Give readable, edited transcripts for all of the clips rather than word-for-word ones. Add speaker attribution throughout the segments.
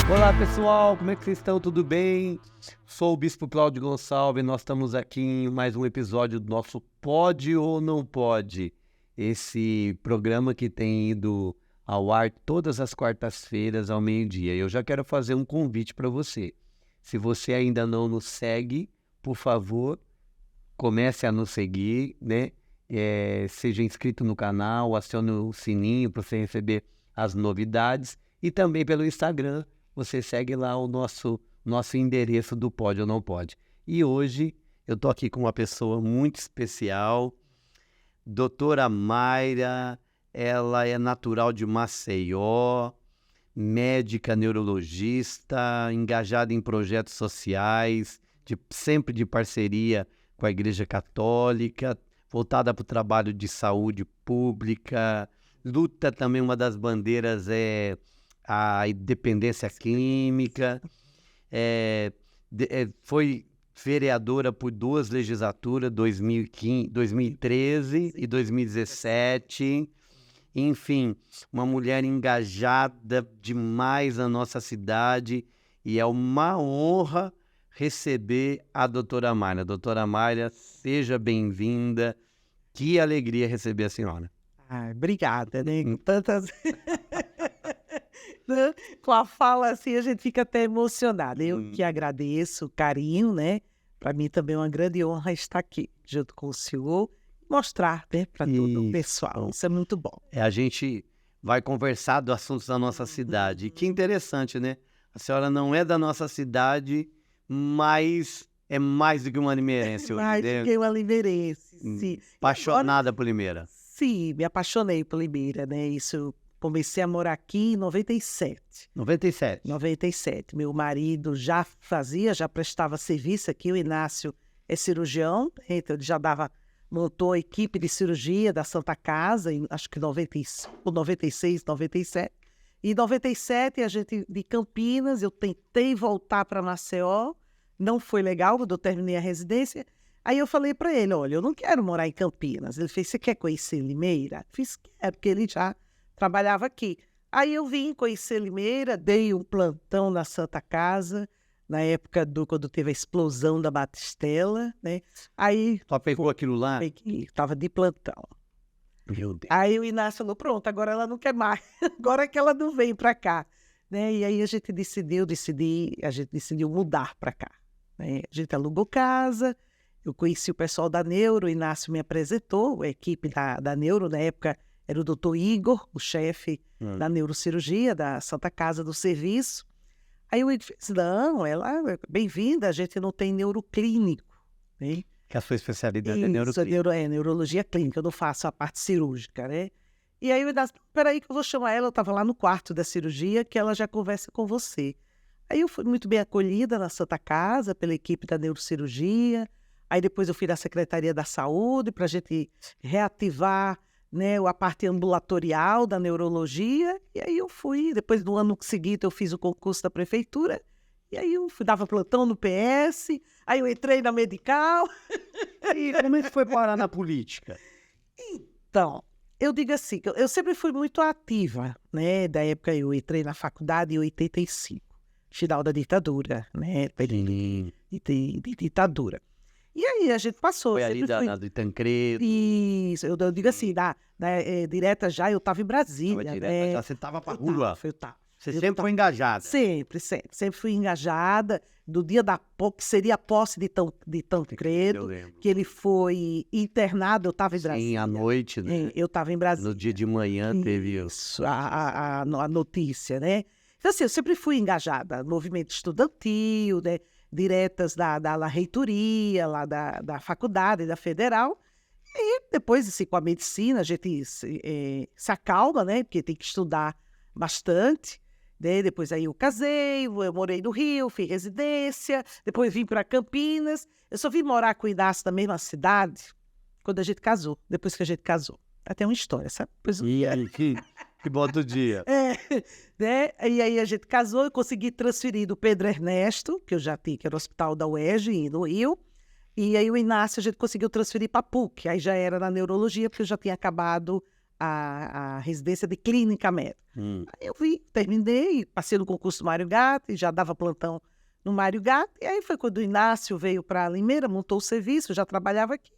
Speaker 1: Olá pessoal, como é que vocês estão? Tudo bem? Sou o Bispo Cláudio Gonçalves e nós estamos aqui em mais um episódio do nosso Pode ou Não Pode? Esse programa que tem ido ao ar todas as quartas-feiras ao meio-dia. Eu já quero fazer um convite para você. Se você ainda não nos segue, por favor, comece a nos seguir, né? Seja inscrito no canal, acione o sininho para você receber as novidades e também pelo Instagram. Você segue lá o nosso endereço do Pode ou Não Pode. E hoje eu estou aqui com uma pessoa muito especial, doutora Mayra. Ela é natural de Maceió, médica neurologista, engajada em projetos sociais, sempre de parceria com a Igreja Católica, voltada para o trabalho de saúde pública, luta também, uma das bandeiras é a independência química, foi vereadora por 2 legislaturas, 2015, 2013 e 2017, enfim, uma mulher engajada demais na nossa cidade e é uma honra receber a doutora Mayra. Doutora Mayra, seja bem-vinda, que alegria receber a senhora.
Speaker 2: Obrigada, né? Com tantas... Com a fala assim, a gente fica até emocionada. Eu que agradeço o carinho, né? Para mim também é uma grande honra estar aqui, junto com o senhor, mostrar, né, para todo o pessoal. Isso é muito bom.
Speaker 1: A gente vai conversar dos assuntos da nossa cidade. Que interessante, né? A senhora não é da nossa cidade, mas é mais do que uma limeirense hoje,
Speaker 2: Mais
Speaker 1: né?
Speaker 2: do que uma limeirense, sim.
Speaker 1: Apaixonada por Limeira.
Speaker 2: Sim, me apaixonei por Limeira, né? Isso... Comecei a morar aqui em 97.
Speaker 1: 97.
Speaker 2: 97. Meu marido já prestava serviço aqui. O Inácio é cirurgião, então ele já montou a equipe de cirurgia da Santa Casa, em, acho que 95, 96, 97. E em 97, a gente de Campinas, eu tentei voltar para Maceió, não foi legal quando eu terminei a residência. Aí eu falei para ele, olha, eu não quero morar em Campinas. Ele fez, você quer conhecer Limeira? Fiz, quero, porque ele já trabalhava aqui. Aí eu vim conhecer Limeira, dei um plantão na Santa Casa, na época quando teve a explosão da Batistela, né? Aí...
Speaker 1: Só pegou aquilo lá?
Speaker 2: Peguei, estava de plantão.
Speaker 1: Meu Deus.
Speaker 2: Aí o Inácio falou, pronto, agora ela não quer mais, agora que ela não vem para cá, né? E aí a gente decidiu mudar para cá, né? A gente alugou casa, eu conheci o pessoal da Neuro, o Inácio me apresentou, a equipe da Neuro, na época era o doutor Igor, o chefe da neurocirurgia da Santa Casa do Serviço. Aí eu disse, não, ela é bem-vinda, a gente não tem neuroclínico, né?
Speaker 1: Que a sua especialidade é
Speaker 2: neurologia clínica, eu não faço a parte cirúrgica, né? E aí eu disse, peraí que eu vou chamar ela, eu estava lá no quarto da cirurgia, que ela já conversa com você. Aí eu fui muito bem acolhida na Santa Casa, pela equipe da neurocirurgia, aí depois eu fui na Secretaria da Saúde para a gente reativar, né, a parte ambulatorial da neurologia, e aí eu fui, depois no ano seguinte eu fiz o concurso da prefeitura, e aí eu dava plantão no PS, aí eu entrei na Medical.
Speaker 1: E como é que foi parar na política?
Speaker 2: Então, eu digo assim, que eu sempre fui muito ativa, né, da época eu entrei na faculdade em 85, final da ditadura, né, de ditadura. E aí a gente passou.
Speaker 1: Foi ali do Tancredo.
Speaker 2: Isso, eu digo assim, direta já, eu estava em Brasília.
Speaker 1: Direta, já você estava para rua. Você sempre foi engajada?
Speaker 2: Sempre fui engajada. Do dia que seria a posse de Tancredo, que ele foi internado, eu estava em Brasília.
Speaker 1: Sim, à noite, né?
Speaker 2: Eu estava em Brasília.
Speaker 1: No dia de manhã teve
Speaker 2: isso, a notícia, né? Então assim, eu sempre fui engajada, movimento estudantil, né? Diretas da reitoria, lá da faculdade, da federal, e depois, assim, com a medicina, a gente se acalma, né, porque tem que estudar bastante, né? Depois aí eu casei, eu morei no Rio, fiz residência, depois vim para Campinas, eu só vim morar com o Inácio na mesma cidade quando a gente casou, depois que a gente casou. Até uma história, sabe? Depois...
Speaker 1: E aí, que bota o dia.
Speaker 2: Né? E aí a gente casou, eu consegui transferir do Pedro Ernesto, que eu já tinha, que era o hospital da UERJ, no Rio, E aí o Inácio a gente conseguiu transferir para PUC, aí já era na neurologia, porque eu já tinha acabado a residência de clínica médica. Aí eu terminei, passei no concurso do Mário Gato, e já dava plantão no Mário Gato, e aí foi quando o Inácio veio para Limeira, montou o serviço, eu já trabalhava aqui,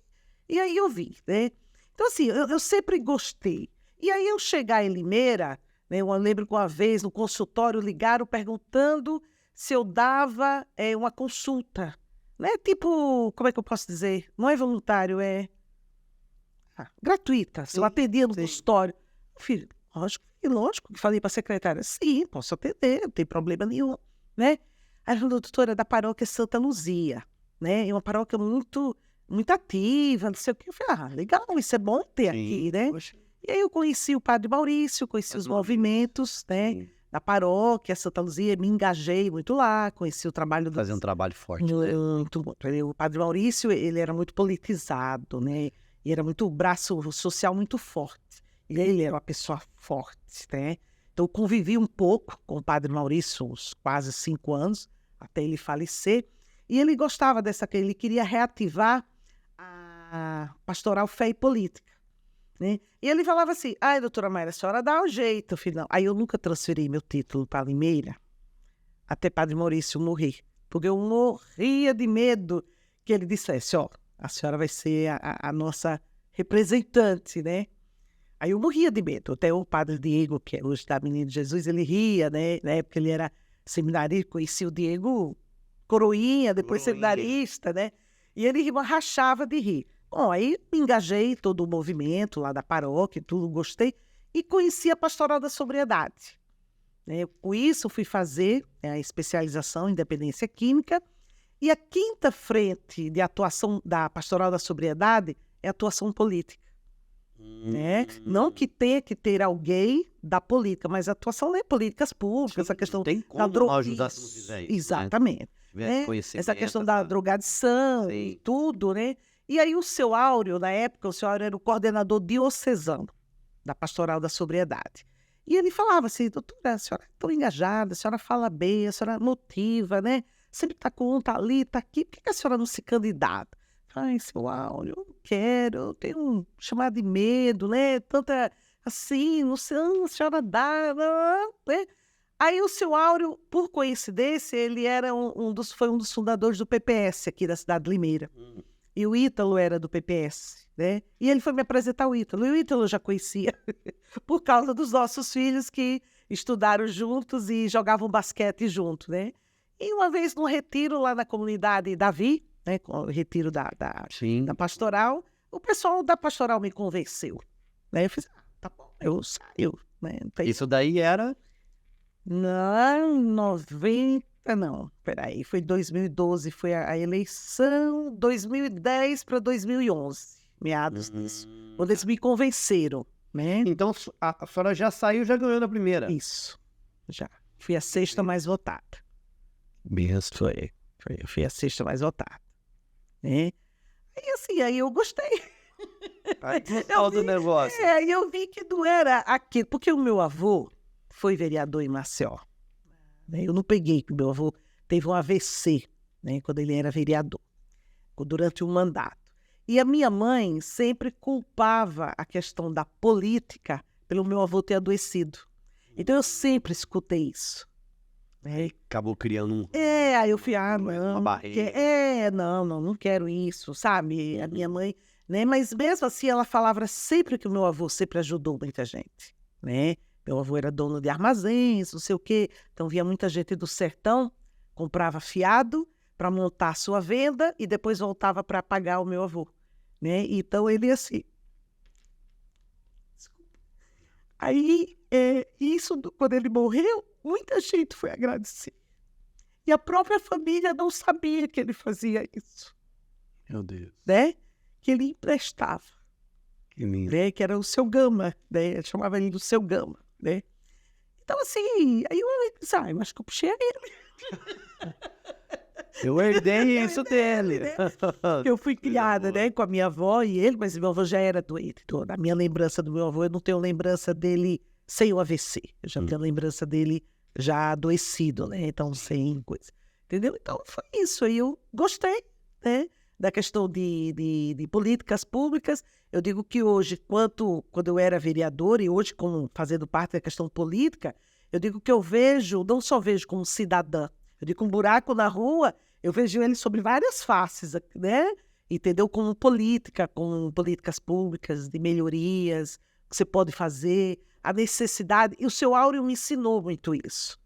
Speaker 2: e aí eu vi, né? Então assim, eu sempre gostei. E aí eu chegar em Limeira, né, eu lembro que uma vez no consultório ligaram perguntando se eu dava uma consulta, né? Tipo, como é que eu posso dizer? Não é voluntário, é gratuita. Se eu atendia no consultório. Filho, lógico que falei para a secretária, sim, posso atender, não tem problema nenhum, né? Aí ela falou, doutora, da paróquia Santa Luzia, né? É uma paróquia muito, muito ativa, não sei o quê. Eu falei, legal, isso é bom ter aqui, né?
Speaker 1: Poxa.
Speaker 2: E aí eu conheci o Padre Maurício, conheci os movimentos, né? Da paróquia Santa Luzia, me engajei muito lá, conheci o trabalho
Speaker 1: Fazer um trabalho forte. Né?
Speaker 2: Muito. O Padre Maurício, ele era muito politizado, né? E era muito braço social muito forte. E ele era uma pessoa forte, né? Então eu convivi um pouco com o Padre Maurício, uns quase 5 anos, até ele falecer. E ele gostava ele queria reativar a pastoral Fé e Política. Né? E ele falava assim, ai, doutora Mayra, a senhora dá um jeito, filho. Não. Aí eu nunca transferi meu título para Limeira, até Padre Maurício morrer, porque eu morria de medo que ele dissesse, ó, a senhora vai ser a nossa representante, né? Aí eu morria de medo. Até o Padre Diego, que é hoje da Menina de Jesus, ele ria, né? Na época ele era seminarista, conhecia o Diego coroinha, depois seminarista, né? E ele rachava de rir. Bom, aí me engajei em todo o movimento lá da paróquia, tudo, gostei, e conheci a Pastoral da Sobriedade. Né? Com isso, fui fazer a especialização em dependência química, e a quinta frente de atuação da Pastoral da Sobriedade é atuação política. Né? Não que tenha que ter alguém da política, mas atuação em políticas públicas, essa questão da droga. Exatamente. Né? Essa questão da drogadição e tudo, né? E aí o seu Áureo, na época, o seu Áureo era o coordenador diocesano da Pastoral da Sobriedade. E ele falava assim, doutora, a senhora é tão engajada, a senhora fala bem, a senhora motiva, né? Sempre está com um, está ali, está aqui, por que a senhora não se candidata? Ai, seu Áureo, eu não quero, eu tenho um chamado de medo, né? Tanta, assim, não sei, a senhora dá, né? Aí o seu Áureo, por coincidência, ele era foi um dos fundadores do PPS aqui da cidade de Limeira. E o Ítalo era do PPS, né? E ele foi me apresentar o Ítalo. E o Ítalo eu já conhecia por causa dos nossos filhos que estudaram juntos e jogavam basquete junto, né? E uma vez num retiro lá na comunidade Davi, né? Com o retiro da pastoral, o pessoal da pastoral me convenceu. Né? Eu fiz, tá bom, eu saio. Né?
Speaker 1: Isso daí era?
Speaker 2: Não, 90... Não, peraí, foi 2012, foi a eleição, 2010 para 2011, meados disso, quando eles me convenceram, né?
Speaker 1: Então a senhora já saiu, já ganhou na primeira?
Speaker 2: Isso, já. Fui a sexta mais votada.
Speaker 1: Mesmo.
Speaker 2: Fui a sexta mais votada, né? E assim, aí eu gostei.
Speaker 1: Do negócio.
Speaker 2: Aí eu vi que não era aquilo, porque o meu avô foi vereador em Maceió. Eu não peguei que meu avô teve um AVC, né, quando ele era vereador, durante um mandato. E a minha mãe sempre culpava a questão da política pelo meu avô ter adoecido. Então eu sempre escutei isso. Né?
Speaker 1: Acabou criando
Speaker 2: aí eu fui,
Speaker 1: uma barreira.
Speaker 2: Não quero isso, sabe? A minha mãe, né? Mas mesmo assim ela falava sempre que o meu avô sempre ajudou muita gente, né? Meu avô era dono de armazéns, não sei o quê. Então, vinha muita gente do sertão, comprava fiado para montar a sua venda e depois voltava para pagar o meu avô. Né? Então, ele assim... Aí, isso, quando ele morreu, muita gente foi agradecer. E a própria família não sabia que ele fazia isso.
Speaker 1: Meu Deus.
Speaker 2: Né? Que ele emprestava.
Speaker 1: Que lindo.
Speaker 2: Né? Que era o seu Gama. Né? Eu chamava ele do seu Gama. Né? Então, assim, aí eu acho que eu puxei ele.
Speaker 1: Eu herdei isso dele.
Speaker 2: Né? Eu fui criada, né, com a minha avó e ele, mas meu avô já era doente. A minha lembrança do meu avô, eu não tenho lembrança dele sem o AVC. Eu já tenho lembrança dele já adoecido, né? Então, sem coisa. Entendeu? Então, foi isso. Aí eu gostei, né? da questão de políticas públicas. Eu digo que hoje, quando eu era vereadora e hoje como fazendo parte da questão política, eu digo que eu vejo, não só vejo como cidadã, eu digo um buraco na rua, eu vejo ele sobre várias faces, né? Entendeu? Como política, com políticas públicas, de melhorias, que você pode fazer, a necessidade. E o seu Áureo me ensinou muito isso,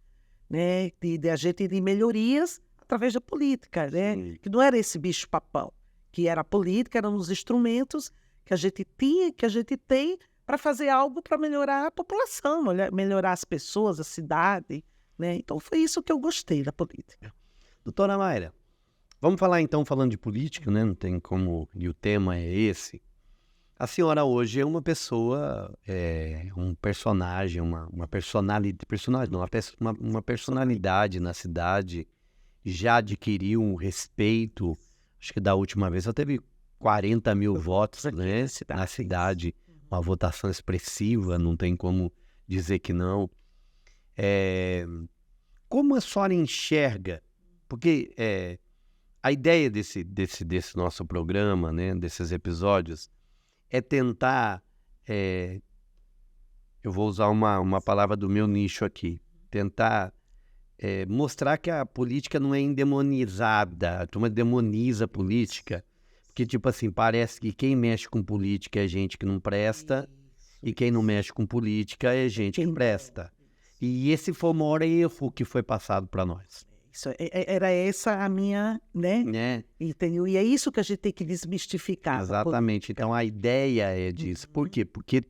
Speaker 2: né? De a gente de melhorias através da política, né?
Speaker 1: Sim.
Speaker 2: Que não era esse bicho-papão, que era a política, eram os instrumentos que a gente tinha, que a gente tem para fazer algo para melhorar a população, melhorar as pessoas, a cidade, né? Então foi isso que eu gostei da política.
Speaker 1: Doutora Mayra, vamos falar então, falando de política, né? Não tem como, e o tema é esse. A senhora hoje é uma pessoa, um personagem, uma personalidade na cidade, já adquiriu um respeito, acho que da última vez só teve 40 mil votos, né, na cidade, uma votação expressiva, não tem como dizer que não. Como a senhora enxerga, porque a ideia desse nosso programa, né, desses episódios, é tentar, eu vou usar uma palavra do meu nicho aqui, tentar mostrar que a política não é endemonizada, a turma demoniza a política, porque tipo assim, parece que quem mexe com política é gente que não presta, e quem não mexe com política é gente que presta. E esse foi o maior erro que foi passado para nós.
Speaker 2: Era essa a minha, né? Entendeu? E é isso que a gente tem que desmistificar.
Speaker 1: Exatamente. Então a ideia é disso. Por quê? Porque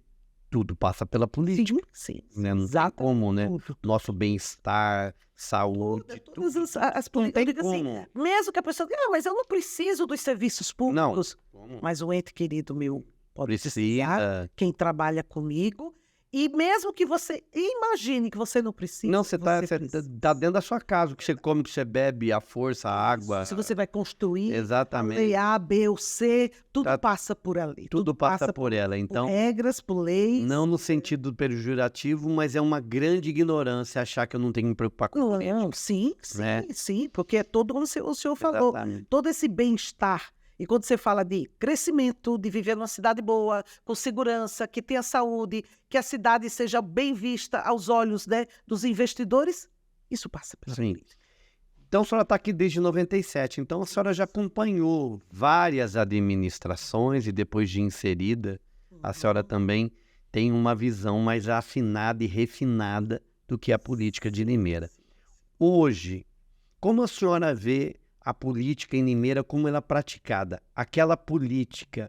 Speaker 1: tudo passa pela política.
Speaker 2: Sim.
Speaker 1: Né? Não tem como, né? Tudo. Nosso bem-estar, saúde,
Speaker 2: todas as políticas, assim, mesmo que a pessoa diga, mas eu não preciso dos serviços públicos. Não. Mas o ente querido meu pode precisar, quem trabalha comigo. E mesmo que você imagine que você não precisa...
Speaker 1: Não, você tá dentro da sua casa, o que você come, o que você bebe, a força, a água...
Speaker 2: Se você vai construir,
Speaker 1: exatamente.
Speaker 2: A, B ou C, tudo passa por ali.
Speaker 1: Tudo passa por ela, então...
Speaker 2: Por regras, por leis...
Speaker 1: Não no sentido pejorativo, mas é uma grande ignorância achar que eu não tenho que me preocupar com política.
Speaker 2: Não, sim, porque é todo como o senhor falou, exatamente. Todo esse bem-estar. E quando você fala de crescimento, de viver numa cidade boa, com segurança, que tenha saúde, que a cidade seja bem vista aos olhos, né, dos investidores, isso passa pela política.
Speaker 1: Então a senhora está aqui desde 97, então a senhora já acompanhou várias administrações e depois de inserida, a senhora também tem uma visão mais afinada e refinada do que a política de Limeira. Hoje, como a senhora vê a política em Limeira, como ela é praticada? Aquela política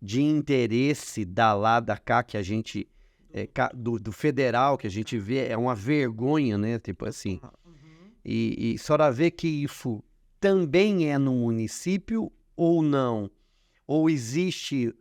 Speaker 1: de interesse da lá, da cá, que a gente, do federal, que a gente vê, é uma vergonha, né? Tipo assim. E a senhora vê que isso também é no município ou não? Ou existe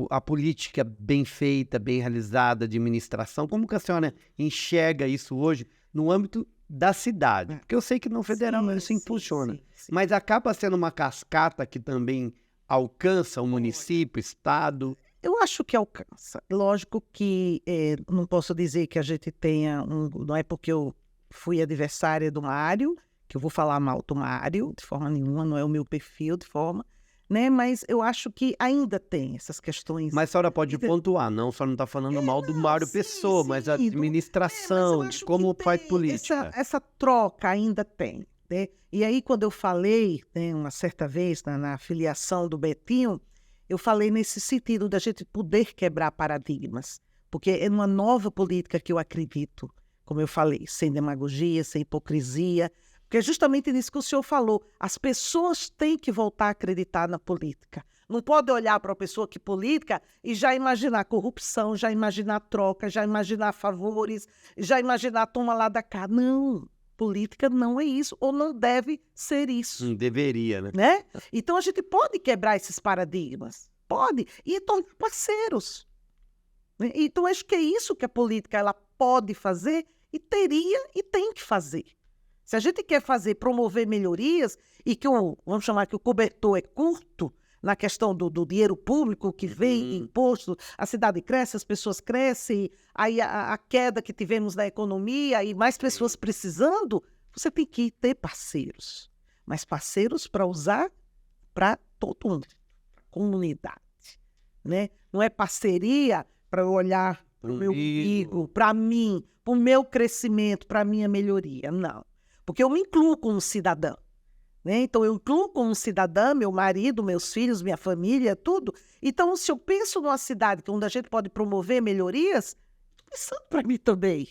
Speaker 1: a política bem feita, bem realizada, de administração? Como que a senhora enxerga isso hoje no âmbito da cidade? Porque eu sei que no federal isso impulsiona, mas acaba sendo uma cascata que também alcança o município, o estado.
Speaker 2: Eu acho que alcança. Lógico que não posso dizer que a gente tenha não é porque eu fui adversária do Mário que eu vou falar mal do Mário de forma nenhuma, não é o meu perfil de forma, né? Mas eu acho que ainda tem essas questões.
Speaker 1: Mas a senhora pode pontuar, não? A senhora não está falando mal do Mário Pessoa, mas a administração, de como faz política.
Speaker 2: Essa troca ainda tem, né? E aí, quando eu falei, né, uma certa vez, na filiação do Betinho, eu falei nesse sentido da gente poder quebrar paradigmas, porque é numa nova política que eu acredito, como eu falei, sem demagogia, sem hipocrisia, porque é justamente nisso que o senhor falou. As pessoas têm que voltar a acreditar na política. Não pode olhar para a pessoa que política e já imaginar corrupção, já imaginar troca, já imaginar favores, já imaginar toma lá da cá. Não, política não é isso, ou não deve ser isso.
Speaker 1: Deveria, né?
Speaker 2: Então a gente pode quebrar esses paradigmas, pode, e tornar parceiros. Então acho que é isso que a política ela pode fazer e teria e tem que fazer. Se a gente quer promover melhorias e que vamos chamar que o cobertor é curto na questão do dinheiro público que vem imposto, a cidade cresce, as pessoas crescem, aí a queda que tivemos na economia e mais pessoas precisando, você tem que ter parceiros. Mas parceiros para usar para todo mundo, comunidade, né? Não é parceria para eu olhar para o meu umbigo, para mim, para o meu crescimento, para a minha melhoria, não. Porque eu me incluo como cidadã, né? Então, eu incluo como cidadã, meu marido, meus filhos, minha família, tudo. Então, se eu penso numa cidade onde a gente pode promover melhorias, estou pensando para mim também,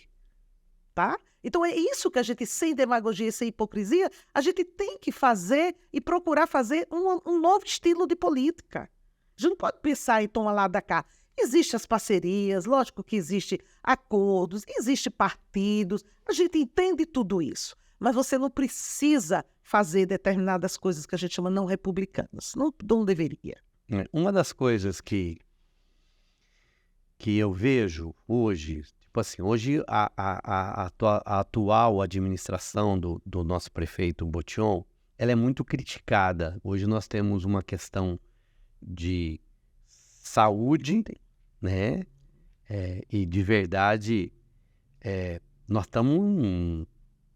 Speaker 2: tá? Então, é isso que a gente, sem demagogia e sem hipocrisia, a gente tem que fazer e procurar fazer um novo estilo de política. A gente não pode pensar em tomar lá da cá. Existem as parcerias, lógico que existem acordos, existem partidos, a gente entende tudo isso. Mas você não precisa fazer determinadas coisas que a gente chama não republicanas. Não deveria.
Speaker 1: Uma das coisas que eu vejo hoje, tipo assim, hoje a atual administração do nosso prefeito Botion, ela é muito criticada. Hoje nós temos uma questão de saúde, né? E de verdade, nós estamos...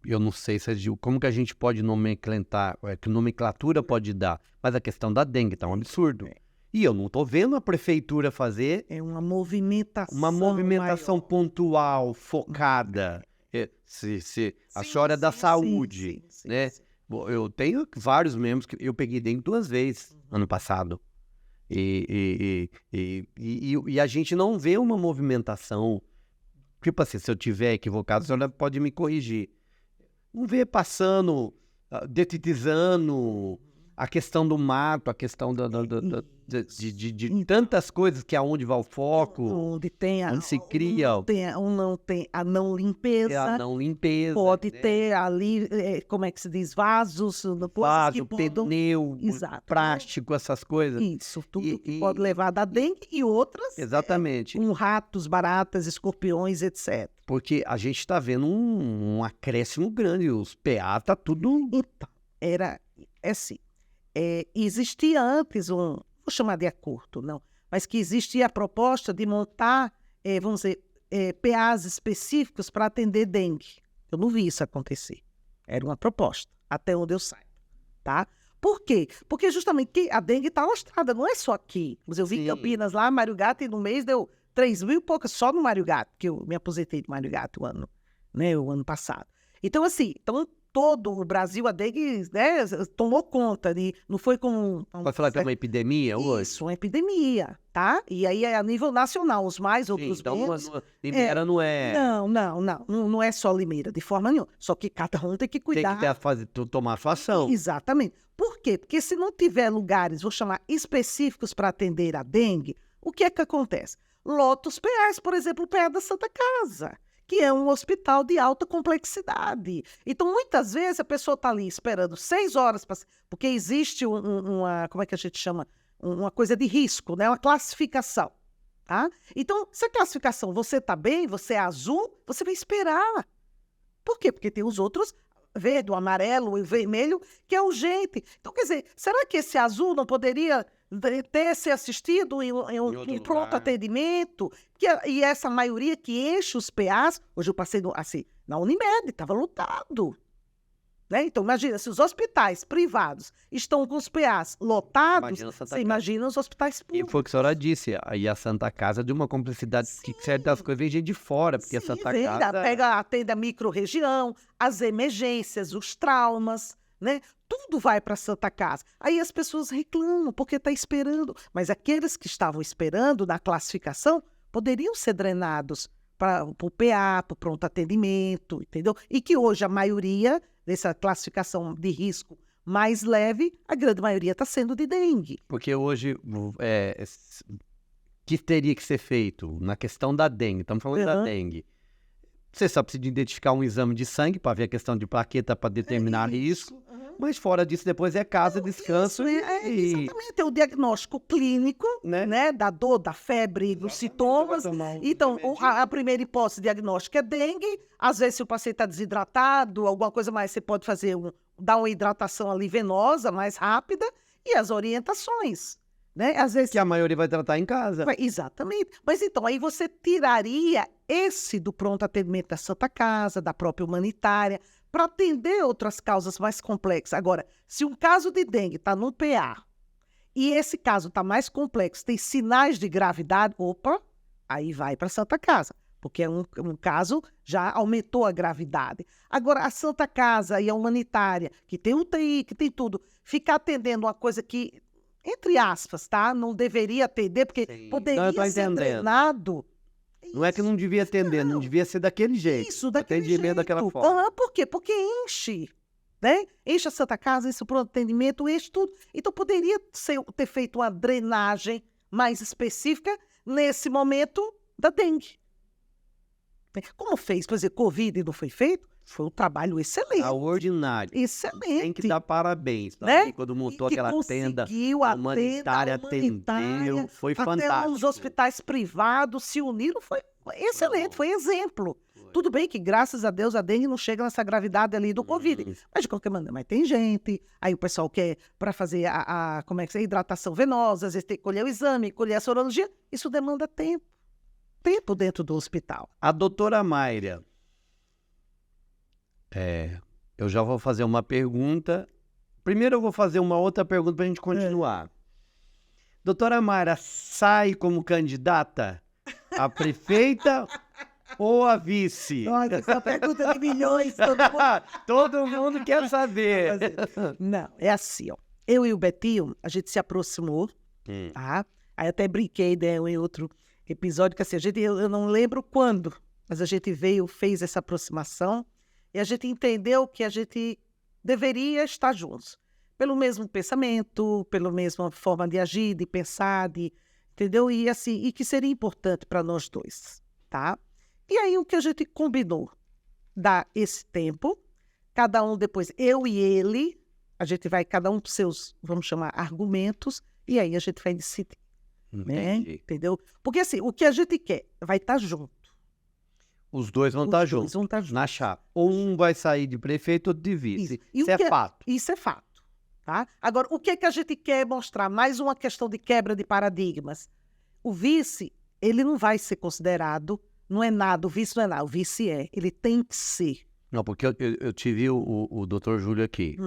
Speaker 1: Eu não sei como que a gente pode nomenclatar, que nomenclatura pode dar, mas a questão da dengue está um absurdo. E eu não estou vendo a prefeitura fazer
Speaker 2: uma movimentação
Speaker 1: maior, pontual, focada. A senhora é da saúde, né? Sim. Eu tenho vários membros que eu peguei dengue 2 vezes ano passado. E a gente não vê uma movimentação. Tipo assim, se eu tiver equivocado, a senhora pode me corrigir. Não vê passando, detetizando a questão do mato, a questão de tantas coisas que é onde vai o foco,
Speaker 2: onde
Speaker 1: se cria.
Speaker 2: Não tem a não limpeza.
Speaker 1: A não limpeza.
Speaker 2: Pode ter ali, como é que se diz, vasos.
Speaker 1: Vaso, pneu, plástico, essas coisas.
Speaker 2: Isso, tudo que pode levar da dengue e outras.
Speaker 1: Exatamente.
Speaker 2: Com ratos, baratas, escorpiões, etc.
Speaker 1: Porque a gente está vendo um acréscimo grande, os PA tá tudo...
Speaker 2: Então, era assim, existia antes vou chamar de acordo, não, mas que existia a proposta de montar, vamos dizer, PAs específicos para atender dengue. Eu não vi isso acontecer. Era uma proposta, até onde eu saiba, tá? Por quê? Porque justamente a dengue está alastrada, não é só aqui. Mas eu vi em Campinas, lá, Mário Gato, e no mês deu 3.000 e poucas só no Mário Gato, que eu me aposentei de Mário Gato o ano passado. Então, assim, todo o Brasil, a dengue, né, tomou conta. Não foi com...
Speaker 1: Pode falar que é uma epidemia hoje?
Speaker 2: Isso, uma epidemia, tá? E aí é a nível nacional, os mais, outros menos.
Speaker 1: Então, Limeira não é...
Speaker 2: Não é só Limeira, de forma nenhuma. Só que cada um tem que cuidar.
Speaker 1: Tem que tomar sua ação.
Speaker 2: Exatamente. Por quê? Porque se não tiver lugares, vou chamar, específicos para atender a dengue, o que é que acontece? Lota os PAs, por exemplo, o PA da Santa Casa, que é um hospital de alta complexidade. Então, muitas vezes, a pessoa está ali esperando 6 horas, porque existe uma, como é que a gente chama? Uma coisa de risco, né? Uma classificação, tá? Então, se a classificação, você está bem, você é azul, você vai esperar. Por quê? Porque tem os outros, verde, o amarelo, o vermelho, que é urgente. Então, quer dizer, será que esse azul não poderia ter se assistido em um pronto atendimento? E essa maioria que enche os PAs, hoje eu passei na Unimed, estava lotado. Né? Então, imagina, se os hospitais privados estão com os PAs lotados, você imagina os hospitais públicos.
Speaker 1: E foi o que a senhora disse, aí a Santa Casa de uma complexidade que certas coisas vem gente de fora, porque a Santa Casa...
Speaker 2: Atende a micro-região, as emergências, os traumas, né? Tudo vai para a Santa Casa. Aí as pessoas reclamam porque está esperando. Mas aqueles que estavam esperando na classificação poderiam ser drenados para o PA, para o pronto atendimento, entendeu? E que hoje a maioria dessa classificação de risco mais leve, a grande maioria está sendo de dengue.
Speaker 1: Porque hoje, que teria que ser feito na questão da dengue? Estamos falando da dengue. Você só precisa identificar um exame de sangue para ver a questão de plaqueta para determinar risco. Mas fora disso, depois é casa, descanso
Speaker 2: exatamente, é o diagnóstico clínico, né, da dor, da febre, dos sintomas. Então, a primeira hipótese diagnóstica é dengue. Às vezes, se o paciente está desidratado, alguma coisa mais, você pode dar uma hidratação ali venosa, mais rápida, e as orientações. Né? Às vezes,
Speaker 1: que a maioria vai tratar em casa.
Speaker 2: Exatamente. Mas então, aí você tiraria esse do pronto atendimento da Santa Casa, da própria humanitária, para atender outras causas mais complexas. Agora, se um caso de dengue está no PA, e esse caso está mais complexo, tem sinais de gravidade, opa, aí vai para a Santa Casa, porque é um caso, já aumentou a gravidade. Agora, a Santa Casa e a humanitária, que tem UTI, que tem tudo, ficar atendendo uma coisa que, entre aspas, tá? Não deveria atender, porque
Speaker 1: Sim. Não, eu
Speaker 2: poderia
Speaker 1: tô
Speaker 2: ser
Speaker 1: entendendo.
Speaker 2: treinado.
Speaker 1: Não é que não devia atender, não devia ser daquele jeito.
Speaker 2: Isso, daquele
Speaker 1: atendimento
Speaker 2: jeito.
Speaker 1: daquela forma.
Speaker 2: Por quê? Porque enche, né? Enche a Santa Casa, enche o pronto atendimento, enche tudo. Então, poderia ter feito uma drenagem mais específica nesse momento da dengue. Como fez, por exemplo, Covid não foi feito, foi um trabalho excelente.
Speaker 1: Extraordinário.
Speaker 2: Excelente.
Speaker 1: Tem que dar parabéns, tá?
Speaker 2: Né?
Speaker 1: Quando montou
Speaker 2: E que
Speaker 1: aquela tenda
Speaker 2: conseguiu a
Speaker 1: humanitária,
Speaker 2: tenda humanitária,
Speaker 1: atendeu, foi
Speaker 2: até
Speaker 1: fantástico.
Speaker 2: os hospitais privados se uniram, foi excelente, foi exemplo. Tudo bem que, graças a Deus, a dengue não chega nessa gravidade ali do Covid. Mas, de qualquer maneira, mas tem gente. Aí o pessoal quer para fazer como é que é, hidratação venosa, às vezes tem que colher o exame, colher a sorologia. Isso demanda tempo. Tempo dentro do hospital.
Speaker 1: A doutora Mayra, eu já vou fazer uma pergunta. Primeiro eu vou fazer uma outra pergunta para a gente continuar. Doutora Mayra, sai como candidata a prefeita ou a vice?
Speaker 2: Nossa, essa pergunta de milhões.
Speaker 1: Todo mundo quer saber.
Speaker 2: Não, é assim, ó. Eu e o Betinho, a gente se aproximou, tá? Aí até brinquei, né, em outro episódio, que assim, eu não lembro quando, mas a gente fez essa aproximação e a gente entendeu que a gente deveria estar juntos. Pelo mesmo pensamento, pela mesma forma de agir, de pensar, entendeu? E assim, e que seria importante para nós dois, tá? E aí o que a gente combinou? Dar esse tempo, cada um depois, eu e ele, a gente vai, cada um com seus, vamos chamar, argumentos, e aí a gente vai decidir. Né? Entendeu? Porque assim, o que a gente quer vai estar junto.
Speaker 1: Os dois vão estar juntos, na chapa. Ou um vai sair de prefeito, outro de vice. Isso é fato.
Speaker 2: Isso é fato. Tá? Agora, o que a gente quer mostrar? Mais uma questão de quebra de paradigmas. O vice, ele não vai ser considerado, não é nada, o vice não é nada, o vice ele tem que ser.
Speaker 1: Não, porque eu tive o doutor Júlio aqui.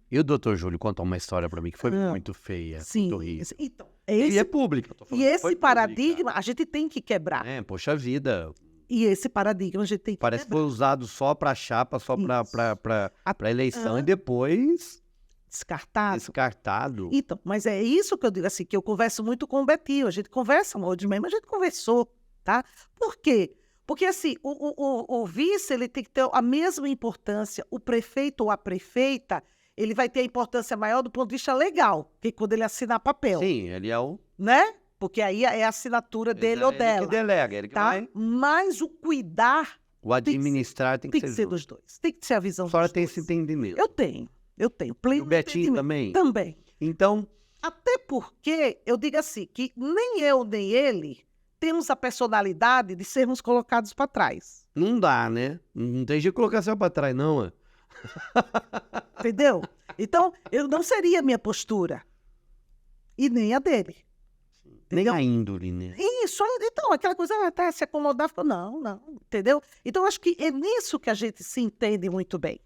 Speaker 1: E o doutor Júlio contou uma história para mim que foi muito feia, muito horrível.
Speaker 2: Então,
Speaker 1: e é público.
Speaker 2: E esse paradigma a gente tem que quebrar.
Speaker 1: Poxa vida.
Speaker 2: E esse paradigma a gente tem que
Speaker 1: quebrar. Parece que foi usado só para chapa, só para eleição e depois... Descartado.
Speaker 2: Então, mas é isso que eu digo assim, que eu converso muito com o Betinho. A gente conversa hoje de manhã, mas a gente conversou, tá? Por quê? Porque, assim, o vice, ele tem que ter a mesma importância, o prefeito ou a prefeita, ele vai ter a importância maior do ponto de vista legal, que quando ele assinar papel.
Speaker 1: Sim, ele é o...
Speaker 2: Né? Porque aí é a assinatura dele ou dela.
Speaker 1: Ele que delega, ele que vai...
Speaker 2: Mas o cuidar...
Speaker 1: O administrar tem que ser
Speaker 2: dos dois. Tem que ser a visão
Speaker 1: dos dois. A senhora tem
Speaker 2: dois.
Speaker 1: esse entendimento.
Speaker 2: Eu tenho. Pleno
Speaker 1: e o Betinho também?
Speaker 2: Também.
Speaker 1: Então...
Speaker 2: Até porque, eu digo assim, que nem eu nem ele... temos a personalidade de sermos colocados para trás.
Speaker 1: Não dá, né? Não tem jeito de colocar você para trás, não.
Speaker 2: Entendeu? Então, eu não seria a minha postura. E nem a dele.
Speaker 1: Nem a índole, né?
Speaker 2: Isso, então, aquela coisa, até se acomodar, não, entendeu? Então, eu acho que é nisso que a gente se entende muito bem,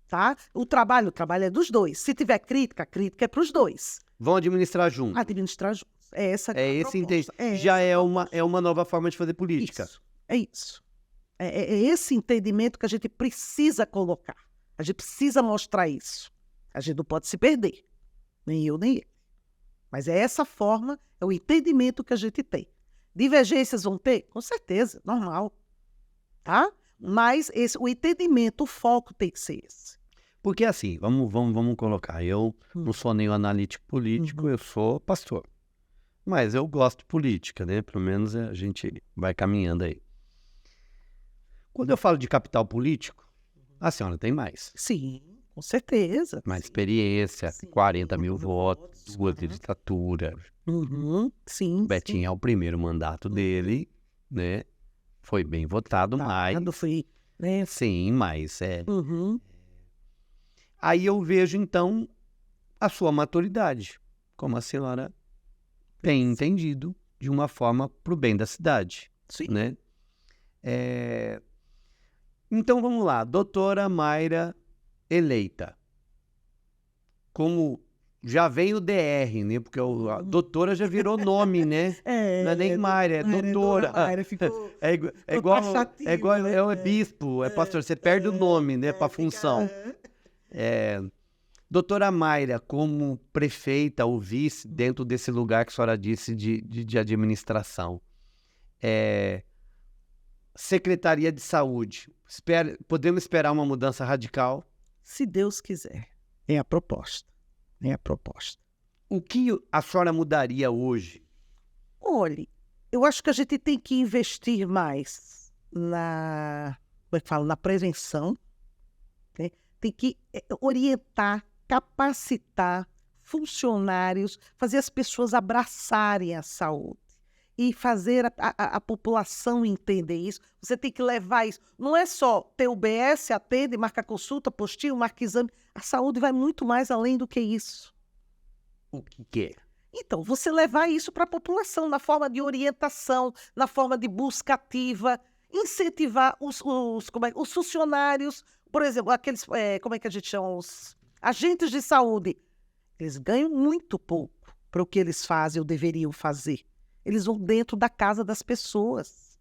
Speaker 2: tá? O trabalho é dos dois. Se tiver crítica, a crítica é para os dois.
Speaker 1: Vão administrar juntos.
Speaker 2: Administrar juntos. É essa
Speaker 1: esse entendimento. Já é uma nova forma de fazer política.
Speaker 2: Isso. É esse entendimento que a gente precisa colocar. A gente precisa mostrar isso. A gente não pode se perder. Nem eu, nem ele. Mas é essa forma, é o entendimento que a gente tem. Divergências vão ter? Com certeza, normal. Tá? Mas o entendimento, o foco tem que ser esse.
Speaker 1: Porque assim, vamos colocar, eu não sou nem analítico político, eu sou pastor. Mas eu gosto de política, né? Pelo menos a gente vai caminhando aí. Quando eu falo de capital político, a senhora tem mais.
Speaker 2: Sim, com certeza.
Speaker 1: Mais experiência, 40 mil votos, 2 legislaturas.
Speaker 2: Sim.
Speaker 1: O Betinho é o primeiro mandato dele, né? Foi bem votado, mas...
Speaker 2: Foi, né?
Speaker 1: Sim, mas Aí eu vejo, então, a sua maturidade, como a senhora tem entendido de uma forma para o bem da cidade.
Speaker 2: Sim.
Speaker 1: Né? Então, vamos lá. Doutora Mayra eleita. Como já vem o DR, né? Porque a doutora já virou nome, né? Não é nem Mayra, é doutora.
Speaker 2: Mayra ficou,
Speaker 1: É igual
Speaker 2: né?
Speaker 1: é bispo, é pastor. Você perde o nome, né? Para função. Doutora Mayra, como prefeita ou vice, dentro desse lugar que a senhora disse de administração, Secretaria de Saúde, podemos esperar uma mudança radical?
Speaker 2: Se Deus quiser. É a proposta.
Speaker 1: O que a senhora mudaria hoje?
Speaker 2: Olhe, eu acho que a gente tem que investir mais como é que fala? Na prevenção, né? Tem que orientar, capacitar funcionários, fazer as pessoas abraçarem a saúde e fazer a população entender isso. Você tem que levar isso. Não é só ter UBS, atende, marca consulta, postinho, marca exame. A saúde vai muito mais além do que isso.
Speaker 1: O que é?
Speaker 2: Então, você levar isso para a população na forma de orientação, na forma de busca ativa, incentivar os funcionários, por exemplo, aqueles, como é que a gente chama? Os agentes de saúde. Eles ganham muito pouco para o que eles fazem ou deveriam fazer. Eles vão dentro da casa das pessoas.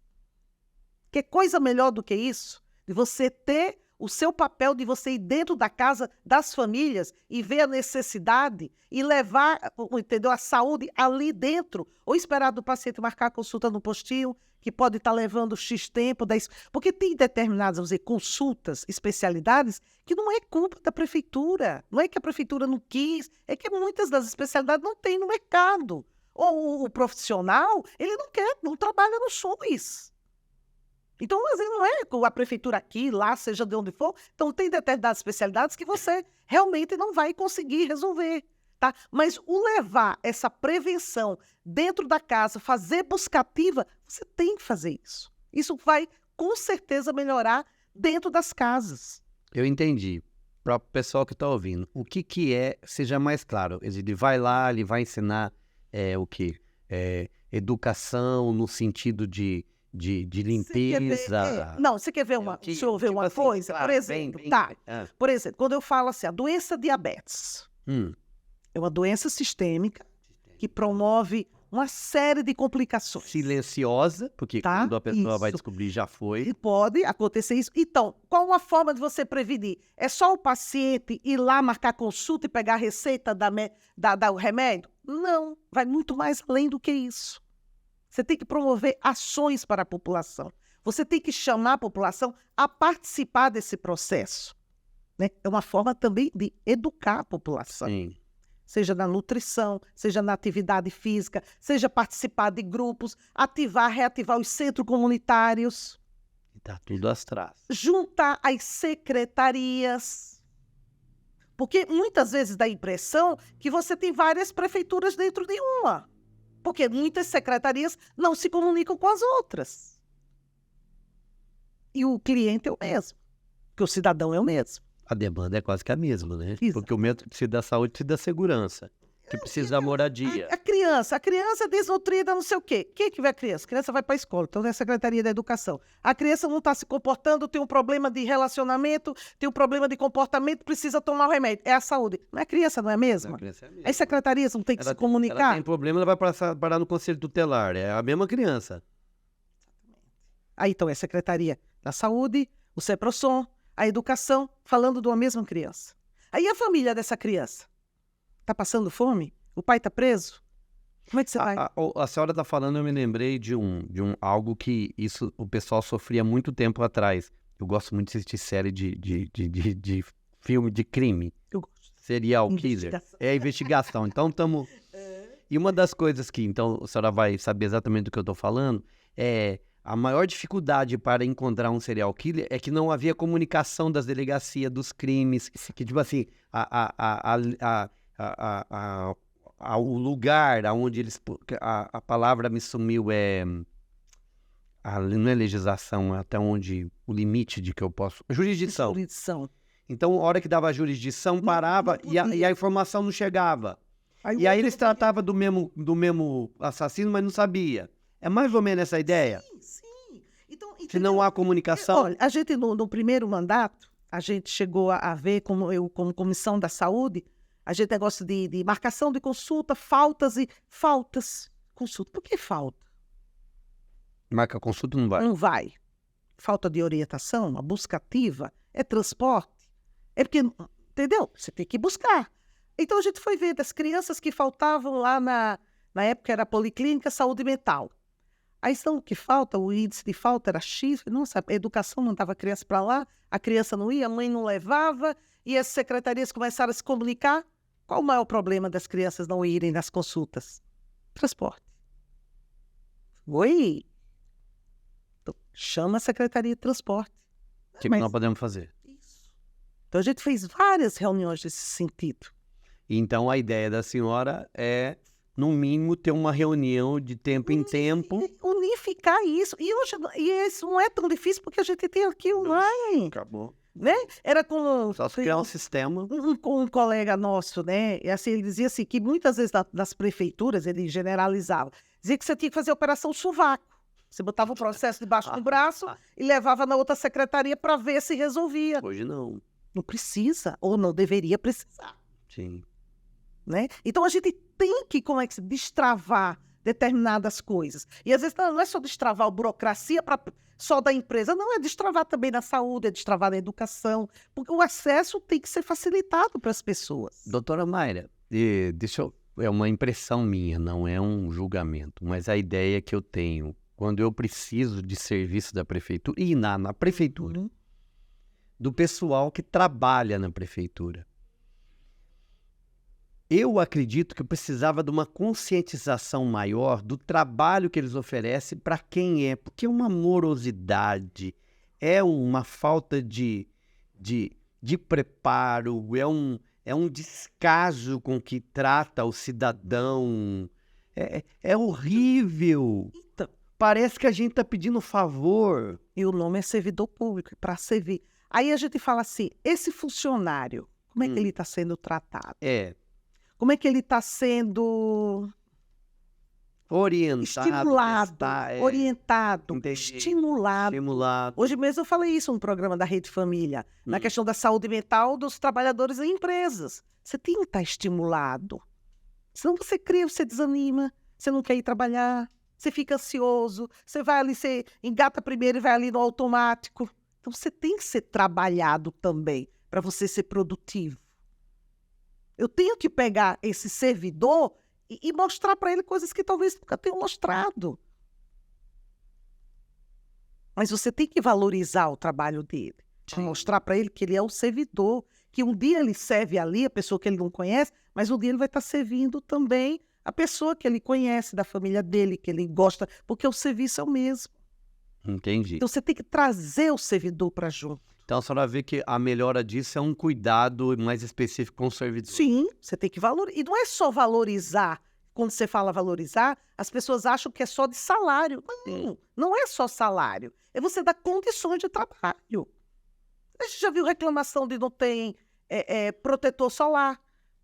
Speaker 2: Que coisa melhor do que isso? De você ter o seu papel, de você ir dentro da casa das famílias e ver a necessidade e levar, entendeu, a saúde ali dentro. Ou esperar do paciente marcar a consulta no postinho, que pode estar levando X tempo. Porque tem determinadas, vamos dizer, consultas, especialidades, que não é culpa da prefeitura. Não é que a prefeitura não quis, é que muitas das especialidades não tem no mercado. Ou o profissional, ele não trabalha no SUS. Então, às vezes, não é a prefeitura aqui, lá, seja de onde for. Então, tem determinadas especialidades que você realmente não vai conseguir resolver, tá? Mas o levar essa prevenção dentro da casa, fazer busca ativa, você tem que fazer isso. Isso vai, com certeza, melhorar dentro das casas.
Speaker 1: Eu entendi. Para o pessoal que está ouvindo, o que é, seja mais claro, ele vai lá, ele vai ensinar o quê? Educação no sentido de limpeza.
Speaker 2: Não, você quer ver uma
Speaker 1: assim,
Speaker 2: coisa?
Speaker 1: Claro,
Speaker 2: por exemplo, por exemplo, quando eu falo assim, a doença diabetes é uma doença sistêmica que promove uma série de complicações.
Speaker 1: Silenciosa, porque quando a pessoa vai descobrir já foi.
Speaker 2: E pode acontecer isso. Então, qual a forma de você prevenir? É só o paciente ir lá marcar consulta e pegar a receita dar o remédio? Não, vai muito mais além do que isso. Você tem que promover ações para a população. Você tem que chamar a população a participar desse processo, né? É uma forma também de educar a população.
Speaker 1: Sim.
Speaker 2: Seja na nutrição, seja na atividade física, seja participar de grupos, reativar os centros comunitários.
Speaker 1: Está tudo atrás.
Speaker 2: Juntar as secretarias. Porque muitas vezes dá a impressão que você tem várias prefeituras dentro de uma. Porque muitas secretarias não se comunicam com as outras. E o cliente é o mesmo. Porque o cidadão é o mesmo.
Speaker 1: A demanda é quase que a mesma, né?
Speaker 2: Exato.
Speaker 1: Porque o médico que precisa da saúde precisa da segurança, que precisa da moradia.
Speaker 2: A criança é desnutrida, não sei o quê. Quem que vê a criança? A criança vai para a escola, então é a Secretaria da Educação. A criança não está se comportando, tem um problema de relacionamento, tem um problema de comportamento, precisa tomar o remédio. É a saúde. Não é a criança, não é a mesma?
Speaker 1: A criança é a mesma.
Speaker 2: As secretarias não têm que se comunicar?
Speaker 1: Ela tem problema, ela vai parar no Conselho Tutelar. É a mesma criança.
Speaker 2: Aí, então, é a Secretaria da Saúde, o CEPROSOM, a Educação, falando de uma mesma criança. Aí a família dessa criança está passando fome? O pai está preso? Como é que você vai?
Speaker 1: A senhora está falando, eu me lembrei de algo que isso o pessoal sofria muito tempo atrás. Eu gosto muito de assistir série de filme de crime.
Speaker 2: Eu gosto.
Speaker 1: Serial killer. É investigação. Então, estamos... E uma das coisas que, então, a senhora vai saber exatamente do que eu estou falando, a maior dificuldade para encontrar um serial killer é que não havia comunicação das delegacias, dos crimes, que, tipo assim, o lugar onde eles... A palavra me sumiu, não é legislação, é até onde o limite de que eu posso... Jurisdição. Então, a hora que dava a jurisdição, parava e a informação não chegava. Aí eles tratavam do mesmo assassino, mas não sabia. É mais ou menos essa ideia?
Speaker 2: Sim. Então,
Speaker 1: se não há comunicação...
Speaker 2: Olha, a gente no primeiro mandato, a gente chegou a ver, como comissão da saúde, A gente negócio de marcação de consulta, faltas. Consulta. Por que falta?
Speaker 1: Marca consulta, não vai.
Speaker 2: Não vai. Falta de orientação, a busca ativa, é transporte. É porque, entendeu? Você tem que buscar. Então a gente foi ver das crianças que faltavam lá na época era Policlínica Saúde Mental. Aí são o que falta, o índice de falta era X. Nossa, a educação mandava a criança para lá, a criança não ia, a mãe não levava, e as secretarias começaram a se comunicar. Qual o maior problema das crianças não irem nas consultas? Transporte. Oi! Então, chama a Secretaria de Transporte.
Speaker 1: O que nós podemos fazer?
Speaker 2: Isso. Então a gente fez várias reuniões nesse sentido.
Speaker 1: Então a ideia da senhora é, no mínimo, ter uma reunião de tempo em tempo.
Speaker 2: Unificar isso. E hoje isso não é tão difícil porque a gente tem aqui online.
Speaker 1: Acabou.
Speaker 2: Né? Era com...
Speaker 1: Só se criar um sistema.
Speaker 2: Com um colega nosso, né? E assim, ele dizia assim, que muitas vezes nas prefeituras, ele generalizava, dizia que você tinha que fazer operação sovaco. Você botava o processo debaixo do braço e levava na outra secretaria para ver se resolvia.
Speaker 1: Hoje não.
Speaker 2: Não precisa, ou não deveria precisar.
Speaker 1: Sim.
Speaker 2: Né? Então a gente tem que, destravar determinadas coisas. E às vezes não é só destravar a burocracia só da empresa, não, é destravar também na saúde, é destravar na educação, porque o acesso tem que ser facilitado para as pessoas.
Speaker 1: Doutora Mayra, é uma impressão minha, não é um julgamento, mas a ideia que eu tenho, quando eu preciso de serviço da prefeitura, e na prefeitura, do pessoal que trabalha na prefeitura, eu acredito que eu precisava de uma conscientização maior do trabalho que eles oferecem para quem é, porque é uma morosidade, é uma falta de preparo, é um descaso com que trata o cidadão, é horrível.
Speaker 2: Então,
Speaker 1: parece que a gente está pedindo favor.
Speaker 2: E o nome é servidor público, para servir. Aí a gente fala assim, esse funcionário, como é que ele está sendo tratado? Como é que ele está sendo
Speaker 1: orientado,
Speaker 2: estimulado. Hoje mesmo eu falei isso no programa da Rede Família, na questão da saúde mental dos trabalhadores em empresas. Você tem que estar estimulado. Senão você você desanima, você não quer ir trabalhar, você fica ansioso, você vai ali, você engata primeiro e vai ali no automático. Então você tem que ser trabalhado também para você ser produtivo. Eu tenho que pegar esse servidor e mostrar para ele coisas que talvez nunca tenham mostrado. Mas você tem que valorizar o trabalho dele. Mostrar para ele que ele é o servidor, que um dia ele serve ali, a pessoa que ele não conhece, mas um dia ele vai estar servindo também a pessoa que ele conhece, da família dele, que ele gosta, porque o serviço é o mesmo.
Speaker 1: Entendi.
Speaker 2: Então você tem que trazer o servidor para junto.
Speaker 1: Então a senhora vê que a melhora disso é um cuidado mais específico com o servidor.
Speaker 2: Sim, você tem que valorizar. E não é só valorizar. Quando você fala valorizar, as pessoas acham que é só de salário. Não, não é só salário. É você dar condições de trabalho. A gente já viu reclamação de não ter protetor solar.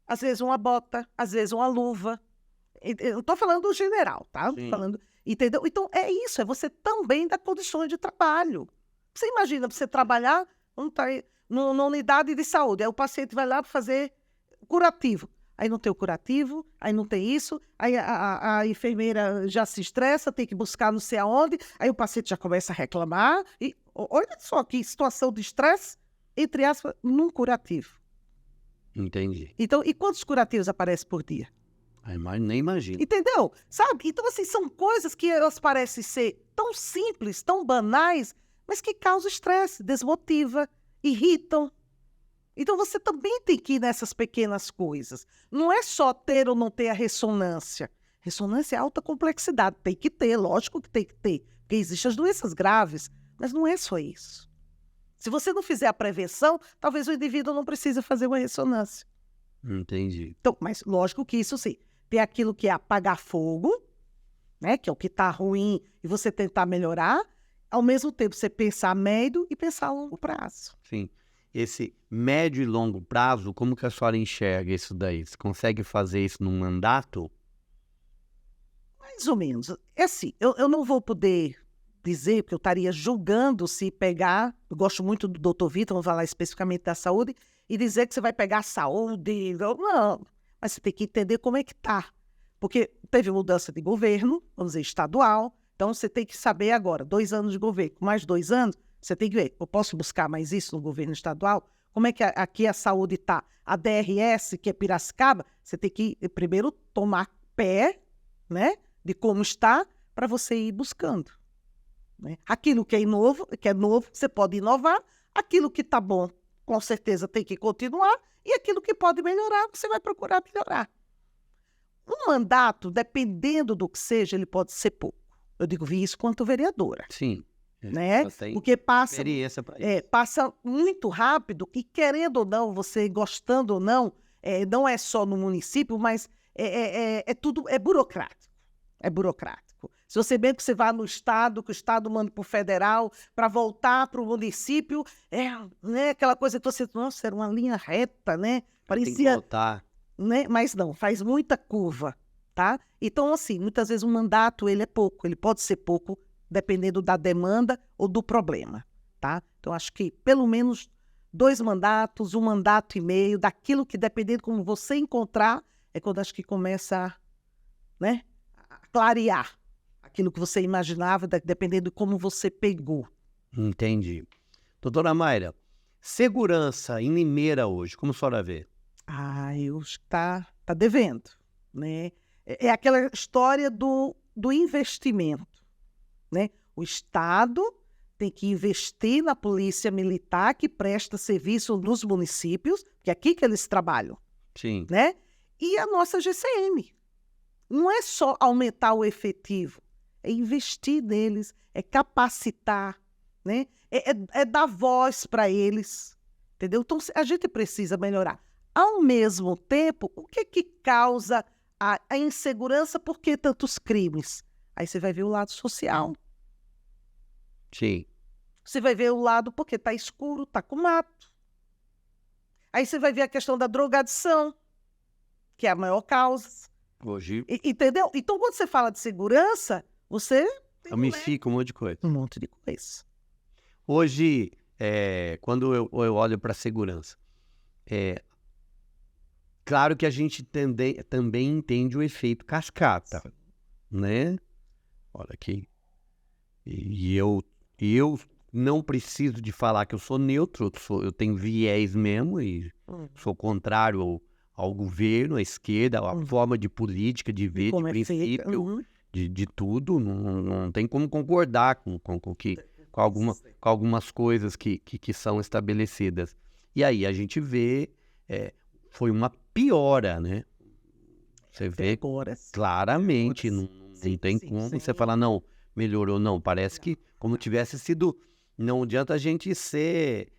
Speaker 2: Às vezes uma bota, às vezes uma luva. Eu estou falando do general, tá? Entendeu? Então é isso, é você também dar condições de trabalho. Você imagina você trabalhar numa unidade de saúde, aí o paciente vai lá para fazer curativo. Aí não tem o curativo, aí não tem isso, aí a enfermeira já se estressa, tem que buscar não sei aonde, aí o paciente já começa a reclamar. E olha só que situação de estresse, entre aspas, num curativo.
Speaker 1: Entendi.
Speaker 2: Então, e quantos curativos aparecem por dia?
Speaker 1: Nem imagino.
Speaker 2: Entendeu? Sabe? Então, assim, são coisas que elas parecem ser tão simples, tão banais, mas que causam estresse, desmotiva, irritam. Então, você também tem que ir nessas pequenas coisas. Não é só ter ou não ter a ressonância. Ressonância é alta complexidade. Tem que ter, lógico que tem que ter. Porque existem as doenças graves, mas não é só isso. Se você não fizer a prevenção, talvez o indivíduo não precise fazer uma ressonância.
Speaker 1: Entendi.
Speaker 2: Então, mas lógico que isso sim. Tem aquilo que é apagar fogo, né, que é o que está ruim, e você tentar melhorar. Ao mesmo tempo, você pensar a médio e pensar a longo prazo.
Speaker 1: Sim. Esse médio e longo prazo, como que a senhora enxerga isso daí? Você consegue fazer isso num mandato?
Speaker 2: Mais ou menos. É assim, eu não vou poder dizer, porque eu estaria julgando se pegar, eu gosto muito do Dr. Vitor, vamos falar especificamente da saúde, e dizer que você vai pegar a saúde. Não, mas você tem que entender como é que está. Porque teve mudança de governo, vamos dizer, estadual, então você tem que saber agora, 2 anos de governo, mais 2 anos, você tem que ver, eu posso buscar mais isso no governo estadual? Como é que aqui a saúde está? A DRS, que é Piracicaba, você tem que primeiro tomar pé, né, de como está, para você ir buscando. Né? Aquilo que é novo, você pode inovar, aquilo que está bom, com certeza tem que continuar, e aquilo que pode melhorar, você vai procurar melhorar. Um mandato, dependendo do que seja, ele pode ser pouco. Eu digo, vi isso quanto vereadora.
Speaker 1: Sim.
Speaker 2: Né? Porque passa muito rápido e, querendo ou não, você gostando ou não, não é só no município, mas tudo burocrático. É burocrático. Se você bem que você vai no estado, que o estado manda para o federal, para voltar para o município, né, aquela coisa que você, nossa, era uma linha reta, né? Parecia...
Speaker 1: Tem que voltar.
Speaker 2: Né? Mas não, faz muita curva, tá? Então, assim, muitas vezes um mandato, ele é pouco, ele pode ser pouco, dependendo da demanda ou do problema, tá? Então, acho que pelo menos 2 mandatos, 1 mandato e meio, daquilo que, dependendo como você encontrar, é quando acho que começa, né, a clarear aquilo que você imaginava, dependendo de como você pegou.
Speaker 1: Entendi. Doutora Mayra, segurança em Limeira hoje, como a senhora vê?
Speaker 2: Eu tá devendo, né? É aquela história do investimento, né? O Estado tem que investir na polícia militar que presta serviço nos municípios, que é aqui que eles trabalham.
Speaker 1: Sim.
Speaker 2: Né? E a nossa GCM. Não é só aumentar o efetivo, é investir neles, é capacitar, né? É dar voz para eles, entendeu? Então, a gente precisa melhorar. Ao mesmo tempo, o que causa a insegurança? Por que tantos crimes? Aí você vai ver o lado social.
Speaker 1: Sim.
Speaker 2: Você vai ver o lado porque está escuro, está com mato. Aí você vai ver a questão da drogadição, que é a maior causa.
Speaker 1: Hoje...
Speaker 2: Entendeu? Então, quando você fala de segurança, você...
Speaker 1: Ramifica um monte de coisa.
Speaker 2: Um monte de coisa.
Speaker 1: Hoje, quando eu olho para a segurança, claro que a gente também entende o efeito cascata, né? Olha aqui. E eu não preciso de falar que eu sou neutro, eu tenho viés mesmo e sou contrário ao governo, à esquerda, à forma de política, de ver, de princípio, de tudo. Não tem como concordar com algumas coisas que são estabelecidas. E aí a gente vê, foi uma piora, né? Você vê claramente, não tem como você falar, não, melhorou, não. Parece que como tivesse sido... Não adianta a gente ser...